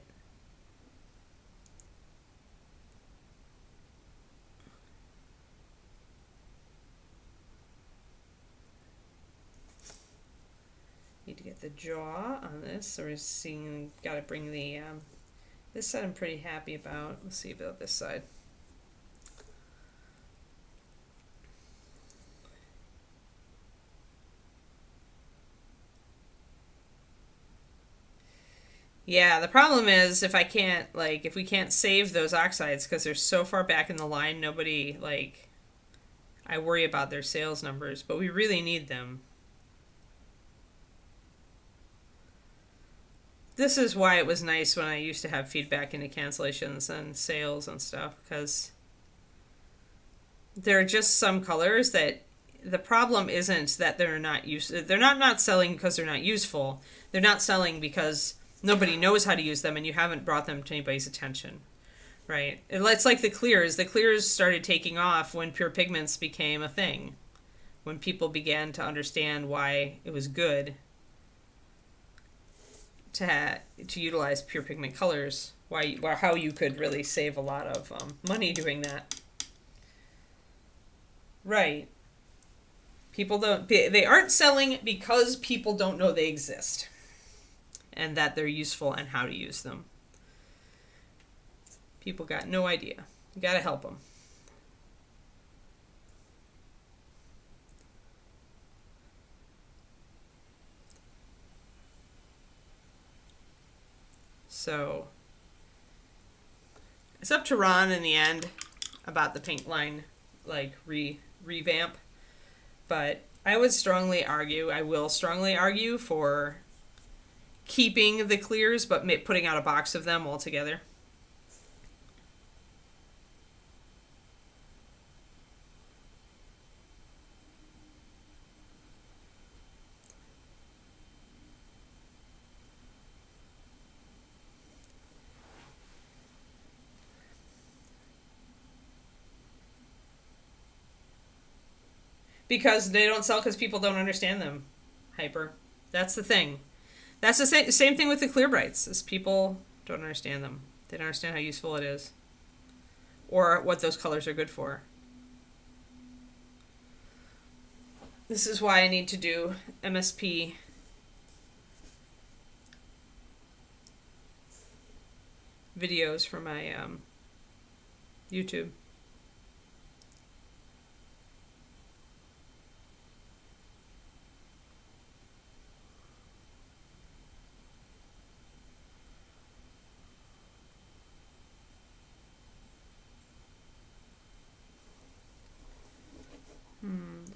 need to get the jaw on this. So we're seeing, got to bring the, this side I'm pretty happy about. Let's see about this side. Yeah, the problem is if we can't save those oxides because they're so far back in the line, nobody, like, I worry about their sales numbers, but we really need them. This is why it was nice when I used to have feedback into cancellations and sales and stuff, because there are just some colors that the problem isn't that they're not selling because they're not useful. They're not selling because nobody knows how to use them and you haven't brought them to anybody's attention, right? It's like the clears. The clears started taking off when pure pigments became a thing, when people began to understand why it was good to utilize pure pigment colors, how you could really save a lot of money doing that. Right. They aren't selling because people don't know they exist and that they're useful and how to use them. People got no idea. You got to help them. So it's up to Ron in the end about the paint line, like revamp. But I will strongly argue for keeping the clears, but putting out a box of them all together. Because they don't sell because people don't understand them. Hyper. That's the thing. That's the same thing with the clear brights, is people don't understand them. They don't understand how useful it is. Or what those colors are good for. This is why I need to do MSP videos for my YouTube.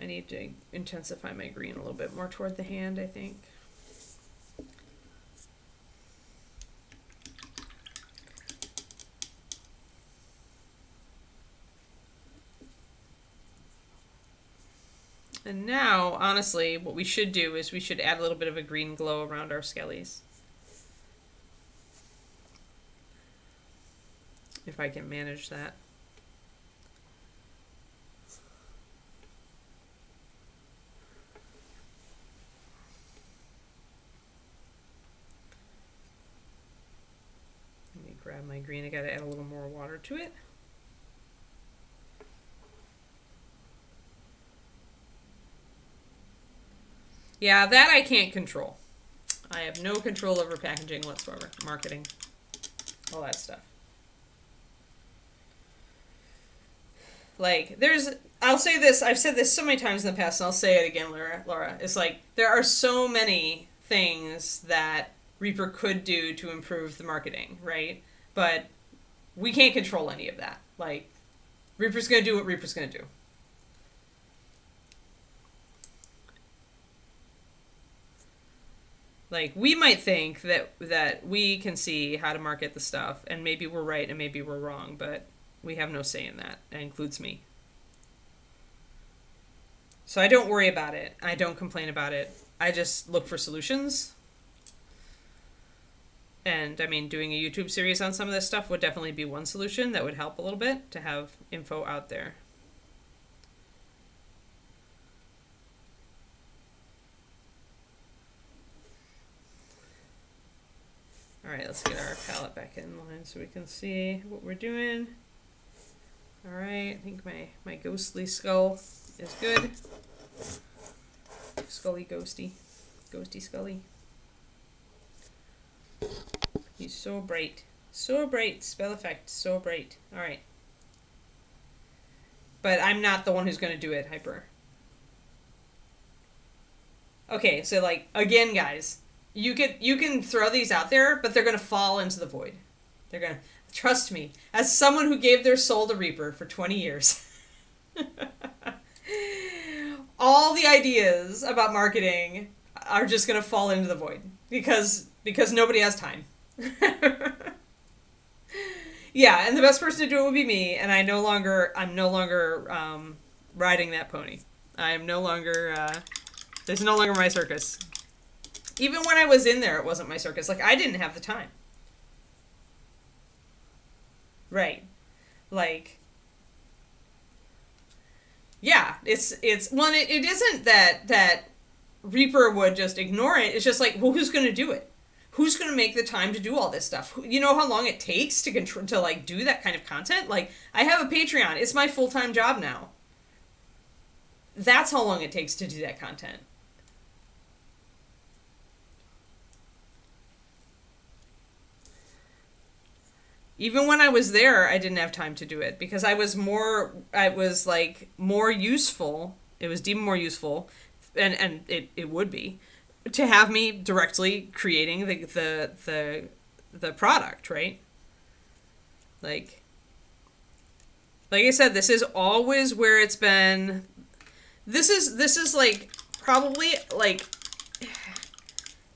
I need to intensify my green a little bit more toward the hand, I think. And now, honestly, what we should do is we should add a little bit of a green glow around our skellies. If I can manage that. Grab my green. I gotta add a little more water to it. Yeah, that I can't control. I have no control over packaging whatsoever. Marketing. All that stuff. Like, I'll say this, I've said this so many times in the past, and I'll say it again, Laura. It's like, there are so many things that Reaper could do to improve the marketing, right? But we can't control any of that. Like, Reaper's going to do what Reaper's going to do. Like, we might think that we can see how to market the stuff, and maybe we're right and maybe we're wrong, but we have no say in that. That includes me. So I don't worry about it. I don't complain about it. I just look for solutions. And, I mean, doing a YouTube series on some of this stuff would definitely be one solution that would help a little bit to have info out there. All right, let's get our palette back in line so we can see what we're doing. All right, I think my ghostly skull is good. Scully ghosty. Ghosty Scully. He's so bright. So bright. Spell effect. So bright. All right. But I'm not the one who's going to do it, Hyper. Okay, so like, again, guys, you can throw these out there, but they're going to fall into the void. They're going to, trust me, as someone who gave their soul to Reaper for 20 years, all the ideas about marketing are just going to fall into the void because nobody has time. Yeah, and the best person to do it would be me, and I'm no longer riding that pony. I am no longer, there's no longer my circus. Even when I was in there, it wasn't my circus. Like, I didn't have the time. Right. Like, yeah, it isn't that Reaper would just ignore it. It's just like, well, who's going to do it? Who's going to make the time to do all this stuff? You know how long it takes to like do that kind of content? Like, I have a Patreon. It's my full-time job now. That's how long it takes to do that content. Even when I was there, I didn't have time to do it because I was more useful. It was deemed more useful, and it would be, to have me directly creating the product, right? Like I said, this is always where it's been. This is like probably like,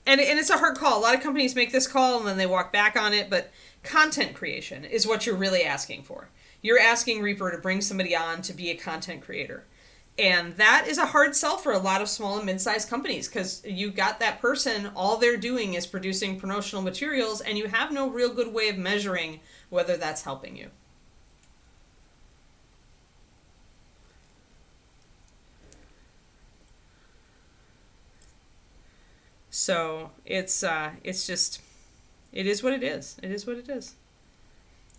and it's a hard call. A lot of companies make this call and then they walk back on it, but content creation is what you're really asking for. You're asking Reaper to bring somebody on to be a content creator. And that is a hard sell for a lot of small and mid-sized companies because you got that person, all they're doing is producing promotional materials, and you have no real good way of measuring whether that's helping you. So it's just, it is what it is. It is what it is.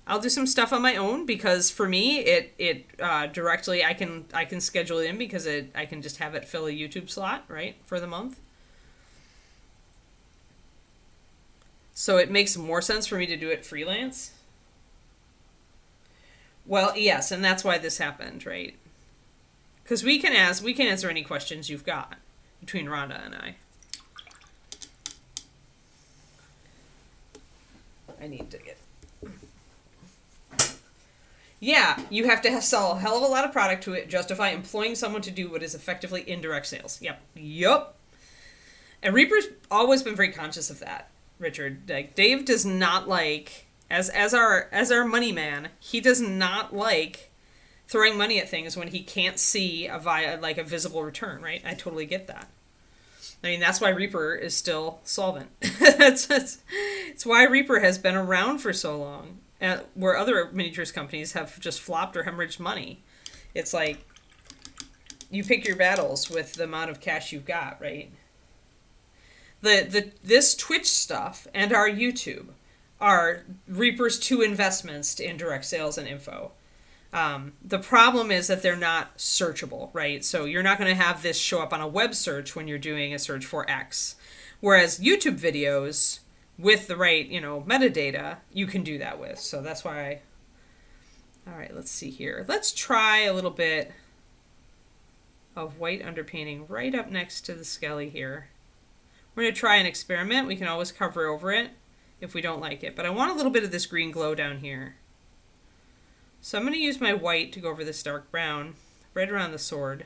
I'll do some stuff on my own because for me, it directly, I can schedule it in because I can just have it fill a YouTube slot, right, for the month. So it makes more sense for me to do it freelance. Well, yes, and that's why this happened, right? Because we can answer any questions you've got between Rhonda and I. I need to get... Yeah, you have to sell a hell of a lot of product to justify employing someone to do what is effectively indirect sales. Yep. And Reaper's always been very conscious of that, Richard. Like, Dave does not like, as our money man, he does not like throwing money at things when he can't see a visible return, right? I totally get that. I mean, that's why Reaper is still solvent. It's why Reaper has been around for so long, where other miniatures companies have just flopped or hemorrhaged money. It's like, you pick your battles with the amount of cash you've got, right? This Twitch stuff and our YouTube are Reaper's two investments to indirect sales and info. The problem is that they're not searchable, right? So you're not going to have this show up on a web search when you're doing a search for X. Whereas YouTube videos with the right, metadata, you can do that with. So that's why all right, let's see here. Let's try a little bit of white underpainting right up next to the skelly here. We're going to try an experiment. We can always cover over it if we don't like it. But I want a little bit of this green glow down here. So I'm going to use my white to go over this dark brown right around the sword.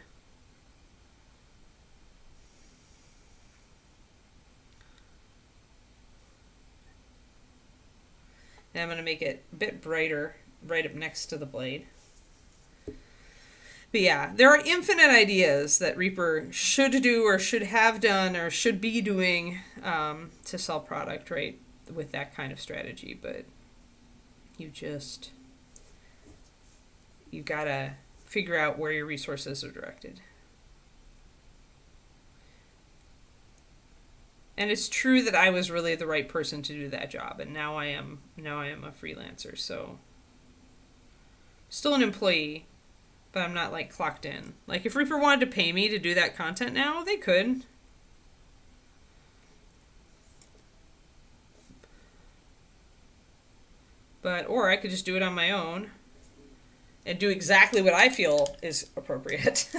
And I'm going to make it a bit brighter right up next to the blade. But yeah, there are infinite ideas that Reaper should do or should have done or should be doing to sell product, right, with that kind of strategy. But you gotta figure out where your resources are directed. And it's true that I was really the right person to do that job, and now I am a freelancer, so still an employee, but I'm not like clocked in. Like if Reaper wanted to pay me to do that content now, they could. Or I could just do it on my own and do exactly what I feel is appropriate.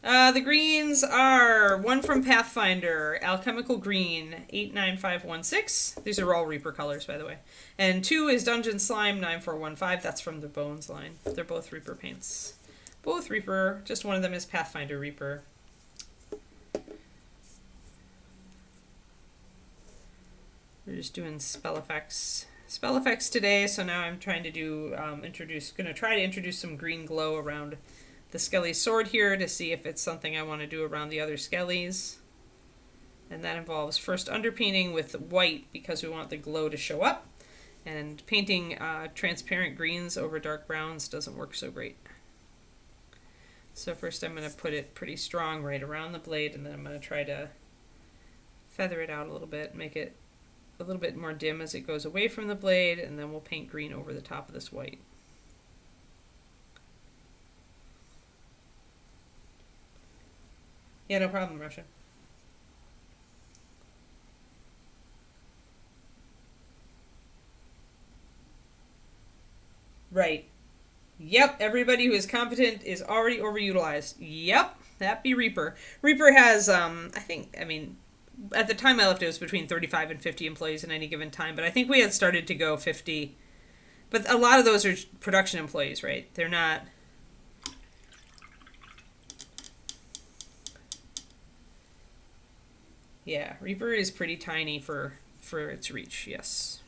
The greens are one from Pathfinder, Alchemical Green, 89516. These are all Reaper colors, by the way. And 2 is Dungeon Slime, 9415. That's from the Bones line. They're both Reaper paints. Both Reaper, just one of them is Pathfinder Reaper. We're just doing spell effects. Spell effects today, so now I'm trying to do, gonna try to introduce some green glow around the Skelly sword here to see if it's something I want to do around the other Skellies. And that involves first underpainting with white because we want the glow to show up. And painting transparent greens over dark browns doesn't work so great. So first I'm going to put it pretty strong right around the blade, and then I'm going to try to feather it out a little bit, make it a little bit more dim as it goes away from the blade, and then we'll paint green over the top of this white. Yeah, no problem, Russia. Right. Yep, everybody who is competent is already overutilized. Yep, that be Reaper. Reaper has, at the time I left it was between 35 and 50 employees at any given time, but I think we had started to go 50. But a lot of those are production employees, right? They're not... Yeah, Reaper is pretty tiny for its reach, yes.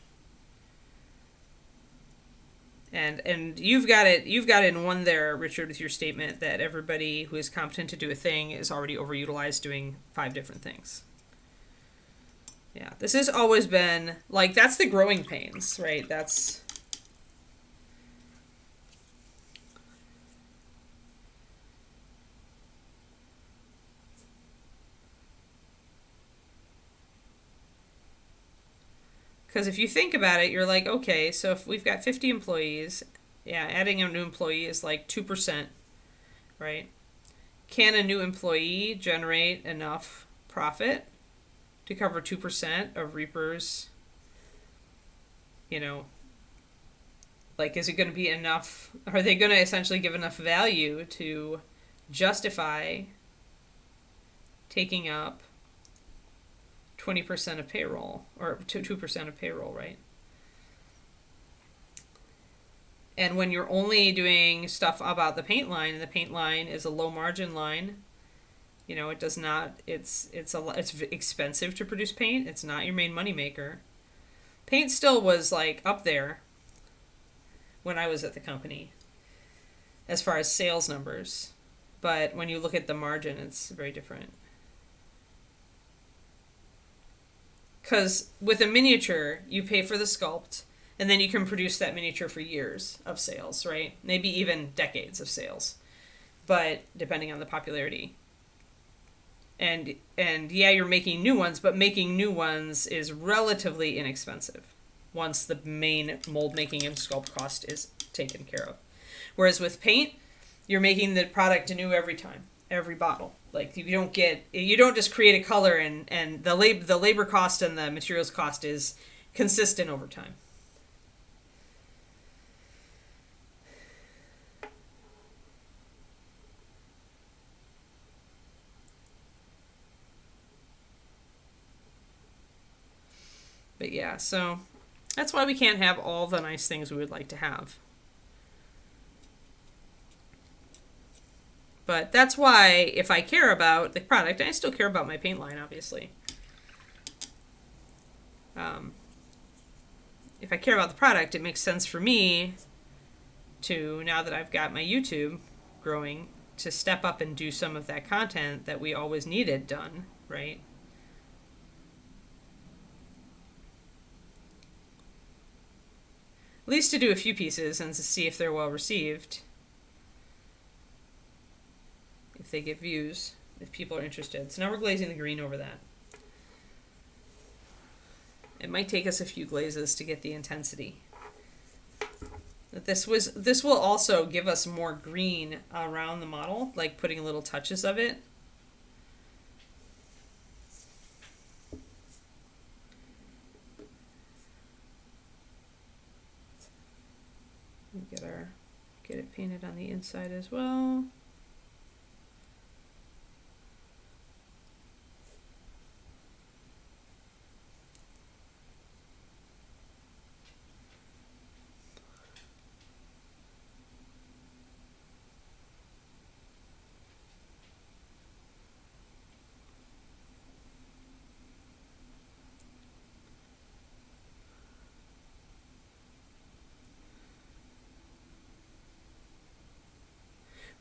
And you've got it in one there, Richard, with your statement that everybody who is competent to do a thing is already overutilized doing 5 different things. Yeah, this has always been, like, that's the growing pains, right? That's... Because if you think about it, you're like, okay, so if we've got 50 employees, yeah, adding a new employee is like 2%, right? Can a new employee generate enough profit to cover 2% of Reaper's, like, is it going to be enough? Are they going to essentially give enough value to justify taking up 20% of payroll, or 2% of payroll, right? And when you're only doing stuff about the paint line, and the paint line is a low margin line, it does not, it's expensive to produce paint. It's not your main money maker. Paint still was like up there when I was at the company as far as sales numbers. But when you look at the margin, it's very different. Because with a miniature, you pay for the sculpt, and then you can produce that miniature for years of sales, right? Maybe even decades of sales, but depending on the popularity. And yeah, you're making new ones, but making new ones is relatively inexpensive. once the main mold making and sculpt cost is taken care of. Whereas with paint, you're making the product anew every time, every bottle. Like you don't just create a color and the labor cost and the materials cost is consistent over time. But yeah, so that's why we can't have all the nice things we would like to have. But that's why if I care about the product, I still care about my paint line, obviously. If I care about the product, it makes sense for me to, now that I've got my YouTube growing, to step up and do some of that content that we always needed done, right? At least to do a few pieces and to see if they're well received. If they get views, if people are interested. So now we're glazing the green over that. It might take us a few glazes to get the intensity. This will also give us more green around the model, like putting little touches of it. Get it painted on the inside as well.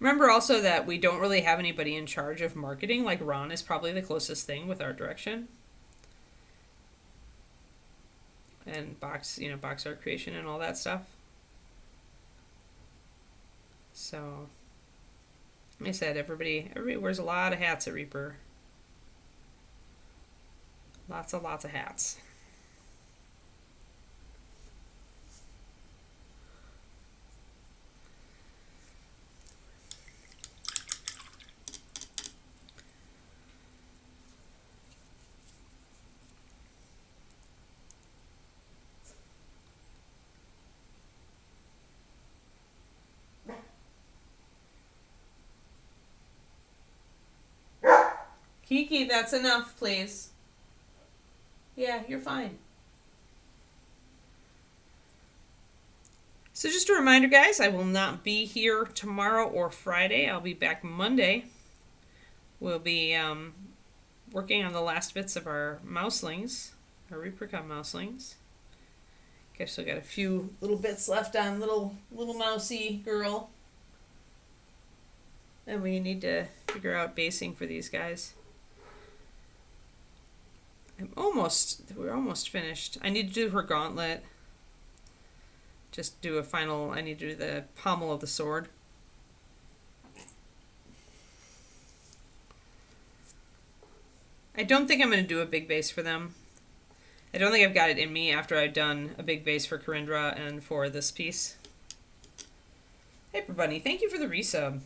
Remember also that we don't really have anybody in charge of marketing. Like Ron is probably the closest thing with art direction. And box art creation and all that stuff. So, like I said, everybody wears a lot of hats at Reaper. Lots of hats. Kiki, that's enough, please. Yeah, you're fine. So just a reminder, guys, I will not be here tomorrow or Friday. I'll be back Monday. We'll be working on the last bits of our mouselings, our Reapercom mouselings. Okay, still got a few little bits left on little mousy girl. And we need to figure out basing for these guys. We're almost finished. I need to do her gauntlet. Just do a final, I need to do the pommel of the sword. I don't think I'm going to do a big base for them. I don't think I've got it in me after I've done a big base for Corindra and for this piece. Paper Bunny, thank you for the resub.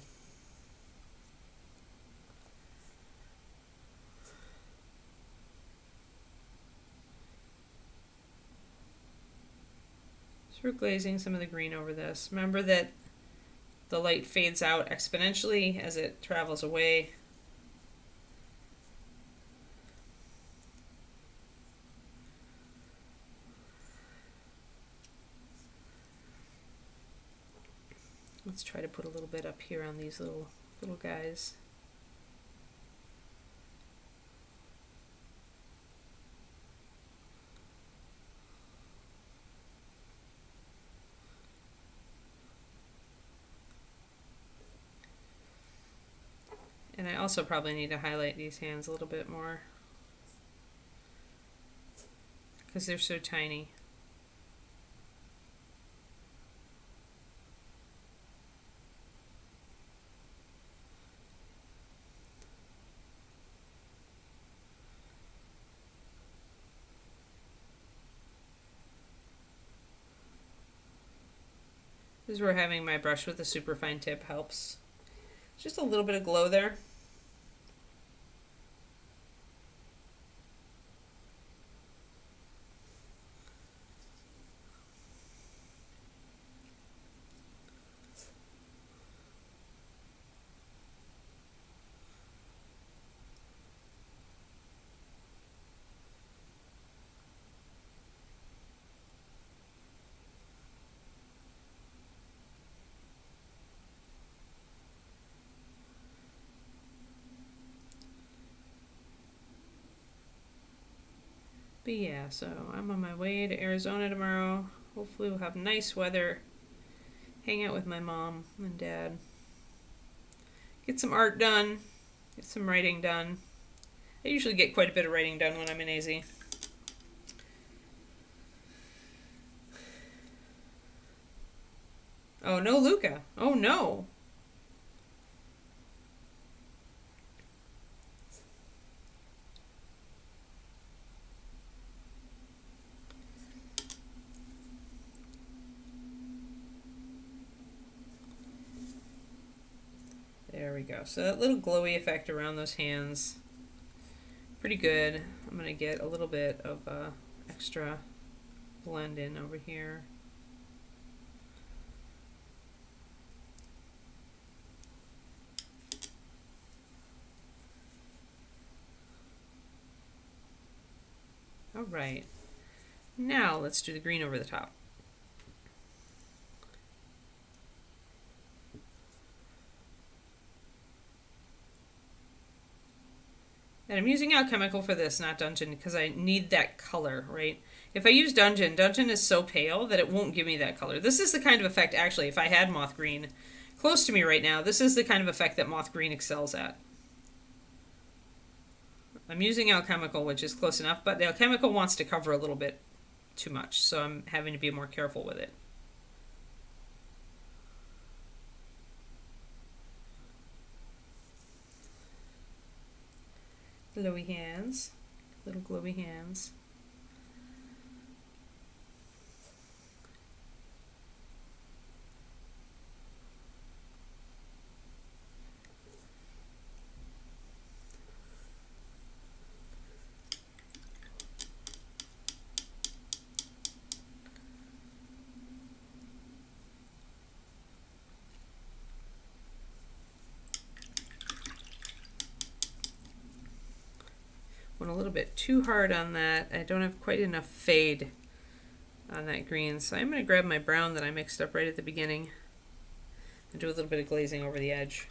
We're glazing some of the green over this. Remember that the light fades out exponentially as it travels away. Let's try to put a little bit up here on these little guys. And I also probably need to highlight these hands a little bit more because they're so tiny. This is where having my brush with a super fine tip helps. Just a little bit of glow there. But yeah, so I'm on my way to Arizona tomorrow. Hopefully we'll have nice weather. Hang out with my mom and dad. Get some art done. Get some writing done. I usually get quite a bit of writing done when I'm in AZ. Oh no, Luca. Oh no. There we go. So that little glowy effect around those hands, pretty good. I'm going to get a little bit of extra blend in over here. All right. Now let's do the green over the top. And I'm using alchemical for this, not Dungeon, because I need that color, right? If I use Dungeon, Dungeon is so pale that it won't give me that color. This is the kind of effect, actually, if I had moth green close to me right now, this is the kind of effect that moth green excels at. I'm using alchemical, which is close enough, but the alchemical wants to cover a little bit too much, so I'm having to be more careful with it. Glowy hands, little glowy hands. Went a little bit too hard on that. I don't have quite enough fade on that green, so I'm going to grab my brown that I mixed up right at the beginning and do a little bit of glazing over the edge.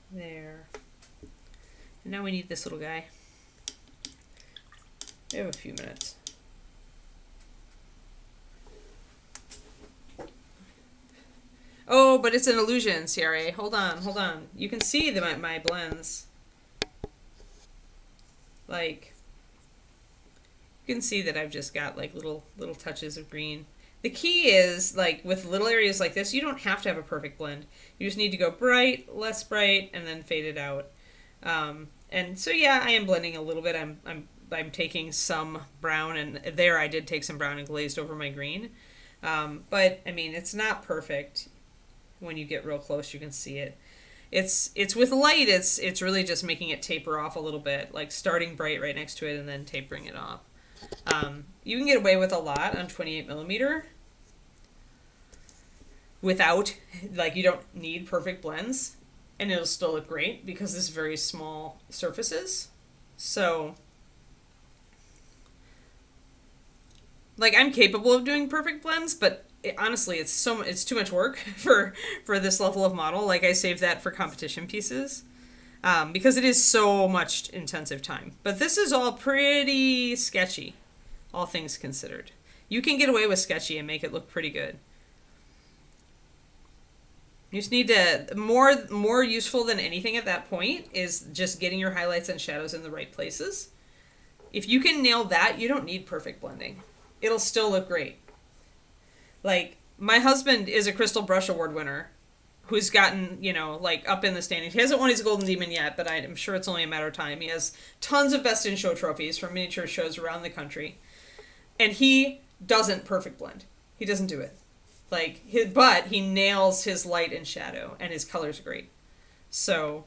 There. And now we need this little guy. We have a few minutes. Oh, but it's an illusion, CRA. Hold on, hold on. You can see my blends. Like, you can see that I've just got like little touches of green. The key is, like, with little areas like this, you don't have to have a perfect blend. You just need to go bright, less bright, and then fade it out. And so, yeah, I am blending a little bit. I'm taking some brown, and there I did take some brown and glazed over my green. But, I mean, it's not perfect. When you get real close, you can see it. It's with light, it's really just making it taper off a little bit, like starting bright right next to it and then tapering it off. You can get away with a lot on 28mm without, like, you don't need perfect blends, and it'll still look great because it's very small surfaces. So, like, I'm capable of doing perfect blends, but honestly, it's too much work for this level of model. Like, I save that for competition pieces. Because it is so much intensive time. But this is all pretty sketchy, all things considered. You can get away with sketchy and make it look pretty good. You just need to, more useful than anything at that point is just getting your highlights and shadows in the right places. If you can nail that, you don't need perfect blending. It'll still look great. Like, my husband is a Crystal Brush Award winner who's gotten, like, up in the standings. He hasn't won his Golden Demon yet, but I'm sure it's only a matter of time. He has tons of Best in Show trophies from miniature shows around the country. And he doesn't perfect blend. He doesn't do it. But he nails his light and shadow, and his color's great. So,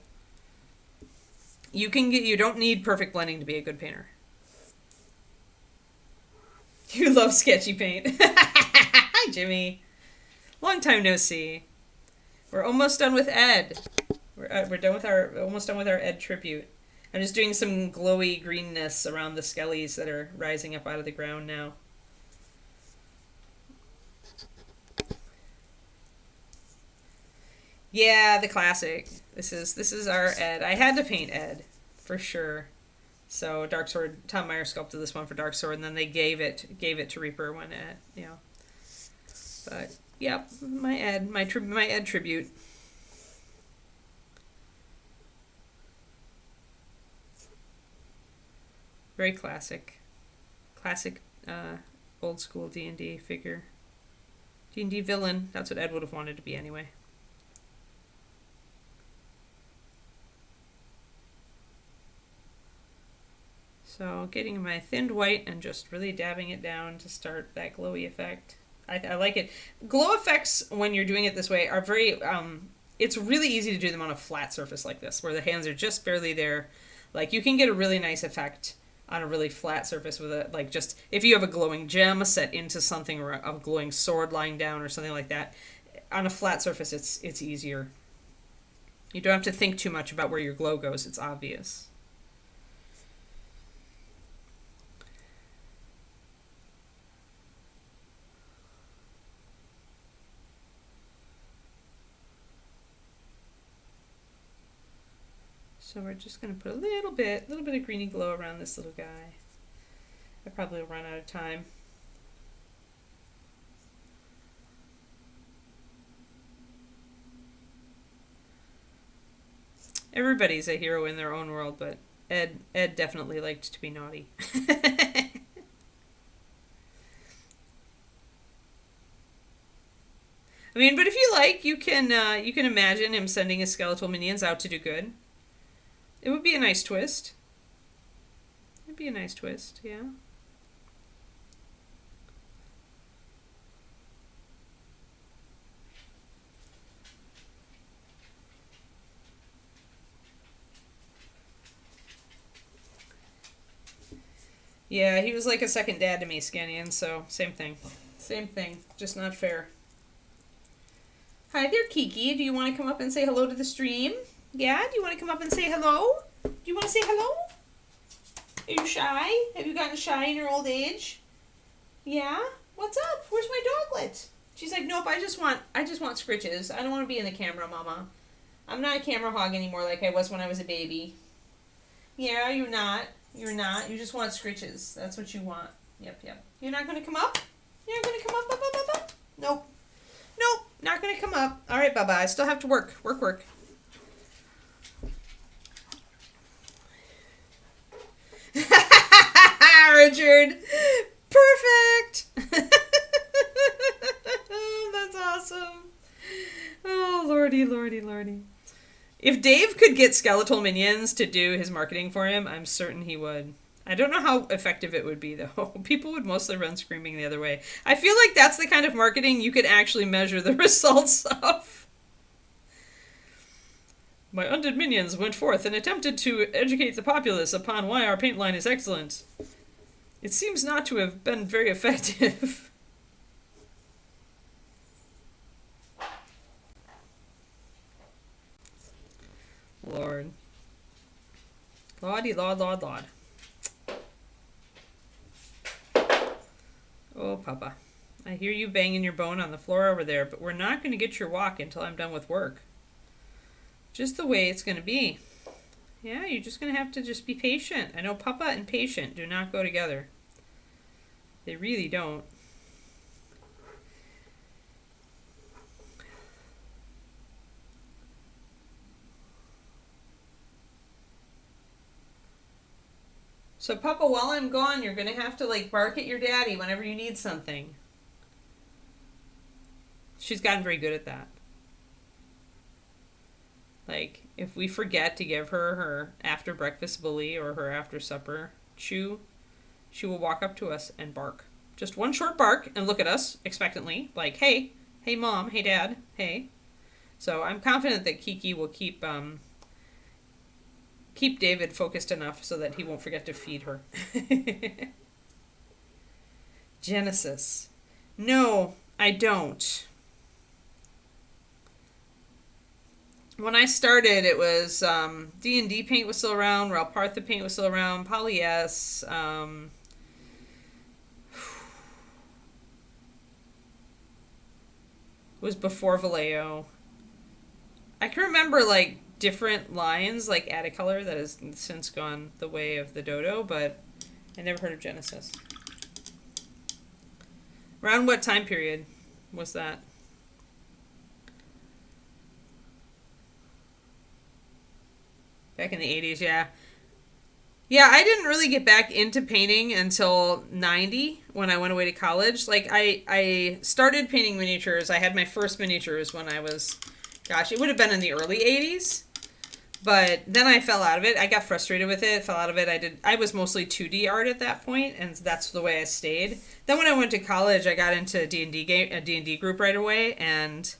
you don't need perfect blending to be a good painter. You love sketchy paint. Hi, Jimmy. Long time no see. We're almost done with Ed. We're done with almost done with our Ed tribute. I'm just doing some glowy greenness around the skellies that are rising up out of the ground now. Yeah, the classic. This is our Ed. I had to paint Ed, for sure. So Dark Sword, Tom Meyer sculpted this one for Dark Sword, and then they gave it to Reaper when But yeah, my Ed tribute. Very classic old school D&D figure. D&D villain. That's what Ed would have wanted to be anyway. So getting my thinned white and just really dabbing it down to start that glowy effect. I like it. Glow effects, when you're doing it this way, are very, it's really easy to do them on a flat surface like this, where the hands are just barely there. Like, you can get a really nice effect on a really flat surface with if you have a glowing gem set into something, or a glowing sword lying down or something like that. On a flat surface, it's easier. You don't have to think too much about where your glow goes. It's obvious. So we're just going to put a little bit of greeny glow around this little guy. I probably will run out of time. Everybody's a hero in their own world, but Ed definitely liked to be naughty. I mean, but if you like, you can imagine him sending his skeletal minions out to do good. It would be a nice twist. It'd be a nice twist, yeah. Yeah, he was like a second dad to me, Scannian, so same thing. Same thing, just not fair. Hi there, Kiki. Do you want to come up and say hello to the stream? Yeah? Do you want to come up and say hello? Do you want to say hello? Are you shy? Have you gotten shy in your old age? Yeah? What's up? Where's my doglet? She's like, nope, I just want scritches. I don't want to be in the camera, Mama. I'm not a camera hog anymore like I was when I was a baby. Yeah, you're not. You're not. You just want scritches. That's what you want. Yep. You're not going to come up? You're not going to come up? Nope. Not going to come up. All right, Baba. I still have to work. Work. Richard. Perfect. That's awesome. Oh, lordy. If Dave could get skeletal minions to do his marketing for him, I'm certain he would. I don't know how effective it would be, though. People would mostly run screaming the other way. I feel like that's the kind of marketing you could actually measure the results of. My undead minions went forth and attempted to educate the populace upon why our paint line is excellent. It seems not to have been very effective. Lord. Lordy, Lord. Oh, Papa. I hear you banging your bone on the floor over there, but we're not going to get your walk until I'm done with work. Just the way it's going to be. Yeah, you're just going to have to just be patient. I know Papa and patient do not go together. They really don't. So, Papa, while I'm gone, you're gonna have to like bark at your daddy whenever you need something. She's gotten very good at that. Like, if we forget to give her her after breakfast bully or her after supper chew, she will walk up to us and bark. Just one short bark and look at us expectantly, like, hey, hey mom, hey dad, hey. So I'm confident that Kiki will keep David focused enough so that he won't forget to feed her. Genesis. No, I don't. When I started, it was D&D paint was still around, Ralpartha paint was still around, Poly S. Was before Vallejo. I can remember like different lines, like Add a Color, that has since gone the way of the Dodo, but I never heard of Genesis. Around what time period was that? Back in the 80s, yeah. Yeah, I didn't really get back into painting until 90 when I went away to college. Like, I started painting miniatures. I had my first miniatures when I was, gosh, it would have been in the early 80s. But then I fell out of it. I got frustrated with it, fell out of it. I was mostly 2D art at that point, and that's the way I stayed. Then when I went to college, I got into a D&D group right away, and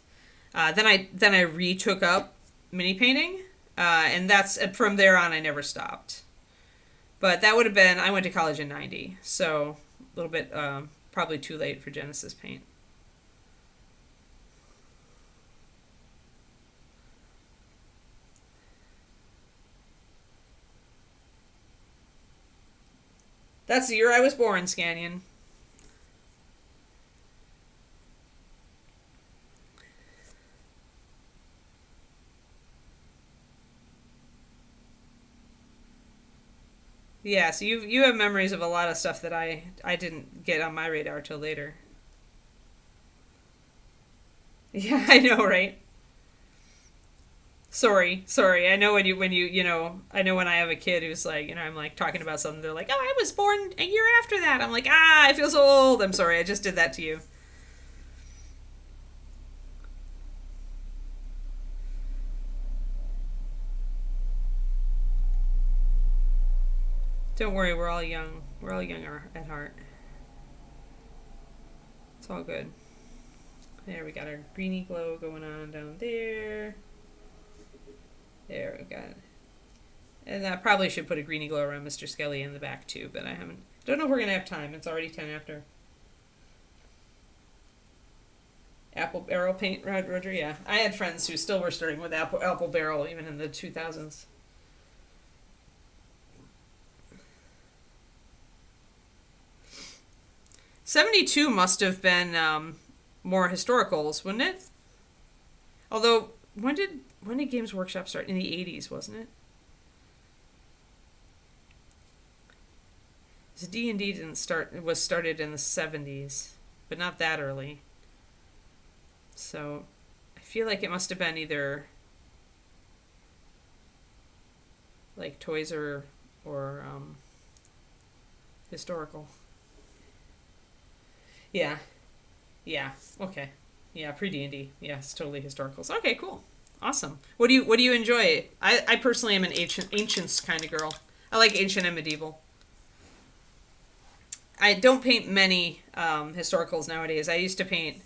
then I retook up mini painting. And that's from there on, I never stopped. But that would have been, I went to college in 90, so a little bit probably too late for Genesis paint. That's the year I was born, Scannion. Yeah, so you have memories of a lot of stuff that I didn't get on my radar till later. Yeah, I know, right? Sorry. I know I know when I have a kid who's like, I'm like talking about something, they're like, "Oh, I was born a year after that." I'm like, "Ah, I feel so old. I'm sorry. I just did that to you." Don't worry, we're all young. We're all young at heart. It's all good. There, we got our greeny glow going on down there. There, we got it. And I probably should put a greeny glow around Mr. Skelly in the back too, but I haven't. Don't know if we're going to have time. It's already 10 after. Apple barrel paint, Roger, yeah. I had friends who still were starting with apple barrel even in the 2000s. '72 must have been more historicals, wouldn't it? Although, when did Games Workshop start? In the '80s, wasn't it? So D&D didn't start. It was started in the '70s, but not that early. So, I feel like it must have been either like toys or historical. Yeah. Yeah. Okay. Yeah, pre D&D. Yes, totally historicals. Okay, cool. Awesome. What do you enjoy? I personally am an ancients kind of girl. I like ancient and medieval. I don't paint many historicals nowadays. I used to paint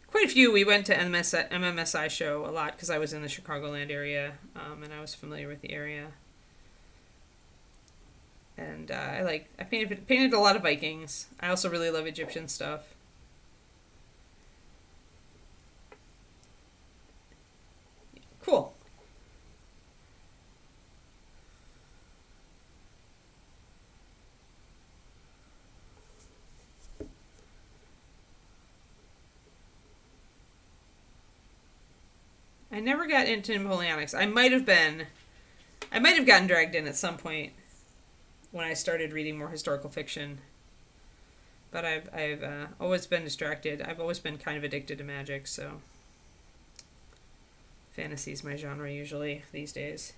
quite a few. We went to MMSI show a lot because I was in the Chicagoland area, and I was familiar with the area. And I painted a lot of Vikings. I also really love Egyptian stuff. Cool. I never got into Napoleonics. I might have gotten dragged in at some point when I started reading more historical fiction. But I've always been distracted. I've always been kind of addicted to magic, so fantasy's my genre usually these days.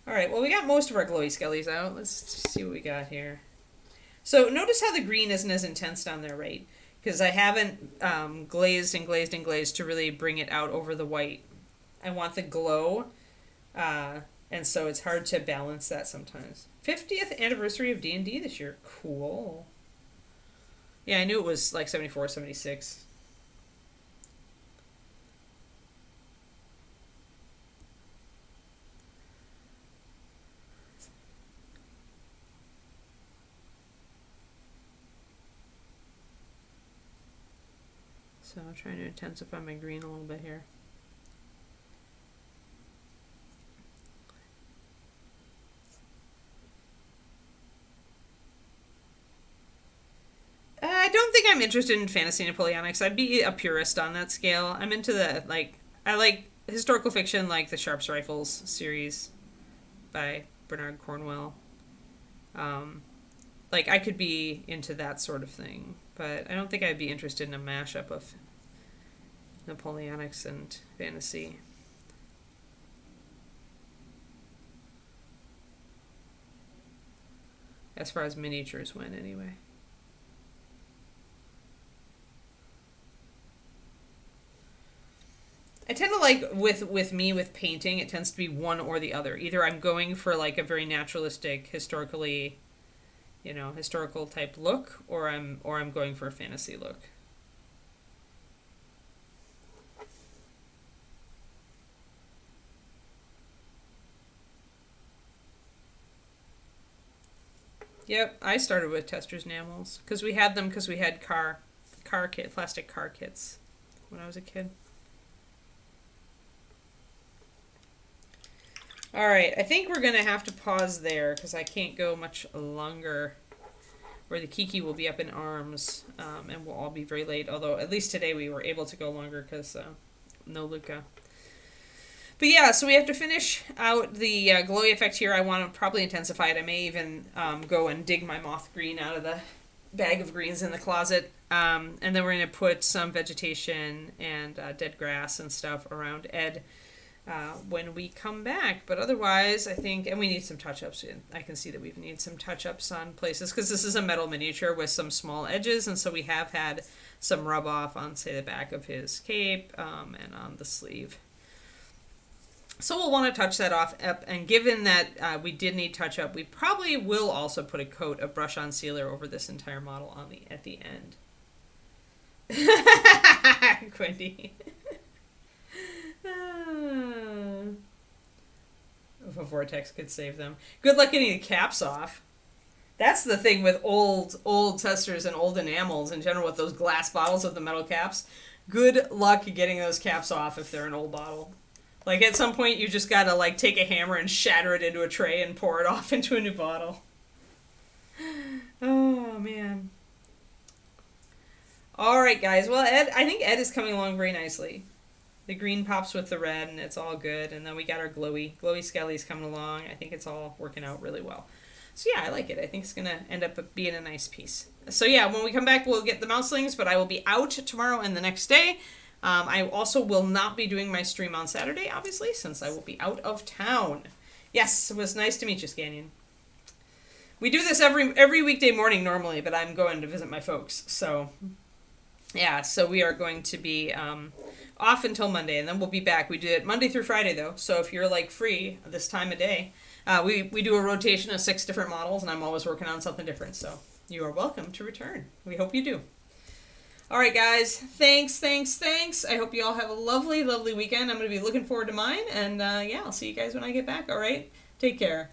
All right, well, we got most of our glowy skellies out. Let's see what we got here. So notice how the green isn't as intense down there, right? Because I haven't glazed and glazed and glazed to really bring it out over the white. I want the glow, and so it's hard to balance that sometimes. 50th anniversary of D&D this year. Cool. Yeah, I knew it was like 74, 76. So I'm trying to intensify my green a little bit here. I don't think I'm interested in fantasy Napoleonics. I'd be a purist on that scale. I'm into the, like, I like historical fiction like the Sharps Rifles series by Bernard Cornwell. Like, I could be into that sort of thing, but I don't think I'd be interested in a mashup of Napoleonics and fantasy. As far as miniatures went, anyway. I tend to like, with painting, it tends to be one or the other. Either I'm going for like a very naturalistic, historical type look, or I'm going for a fantasy look. Yep, I started with Testors enamels because we had them because we had plastic car kits when I was a kid. All right, I think we're going to have to pause there because I can't go much longer, or the Kiki will be up in arms, and we'll all be very late, although at least today we were able to go longer because no Luca. But yeah, so we have to finish out the glowy effect here. I want to probably intensify it. I may even go and dig my moth green out of the bag of greens in the closet. And then we're going to put some vegetation and dead grass and stuff around Ed when we come back. But otherwise, I think, and we need some touch-ups. I can see that we need some touch-ups on places because this is a metal miniature with some small edges, and so we have had some rub-off on, say, the back of his cape and on the sleeve. So we'll want to touch that off up, and given that we did need touch-up, we probably will also put a coat of brush-on sealer over this entire model at the end. Quindy. If a vortex could save them. Good luck getting the caps off. That's the thing with old testers and old enamels in general with those glass bottles with the metal caps. Good luck getting those caps off if they're an old bottle. Like, at some point, you just gotta, like, take a hammer and shatter it into a tray and pour it off into a new bottle. Oh, man. Alright, guys. Well, I think Ed is coming along very nicely. The green pops with the red, and it's all good. And then we got our glowy skellies coming along. I think it's all working out really well. So, yeah, I like it. I think it's going to end up being a nice piece. So, yeah, when we come back, we'll get the mouselings, but I will be out tomorrow and the next day. I also will not be doing my stream on Saturday, obviously, since I will be out of town. Yes, it was nice to meet you, Scannion. We do this every weekday morning normally, but I'm going to visit my folks. So, yeah, so we are going to be off until Monday, and then we'll be back. We do it Monday through Friday, though, so if you're, like, free this time of day, we do a rotation of 6 different models, and I'm always working on something different, so you are welcome to return. We hope you do. All right, guys. Thanks. I hope you all have a lovely, lovely weekend. I'm going to be looking forward to mine. And, yeah, I'll see you guys when I get back. All right? Take care.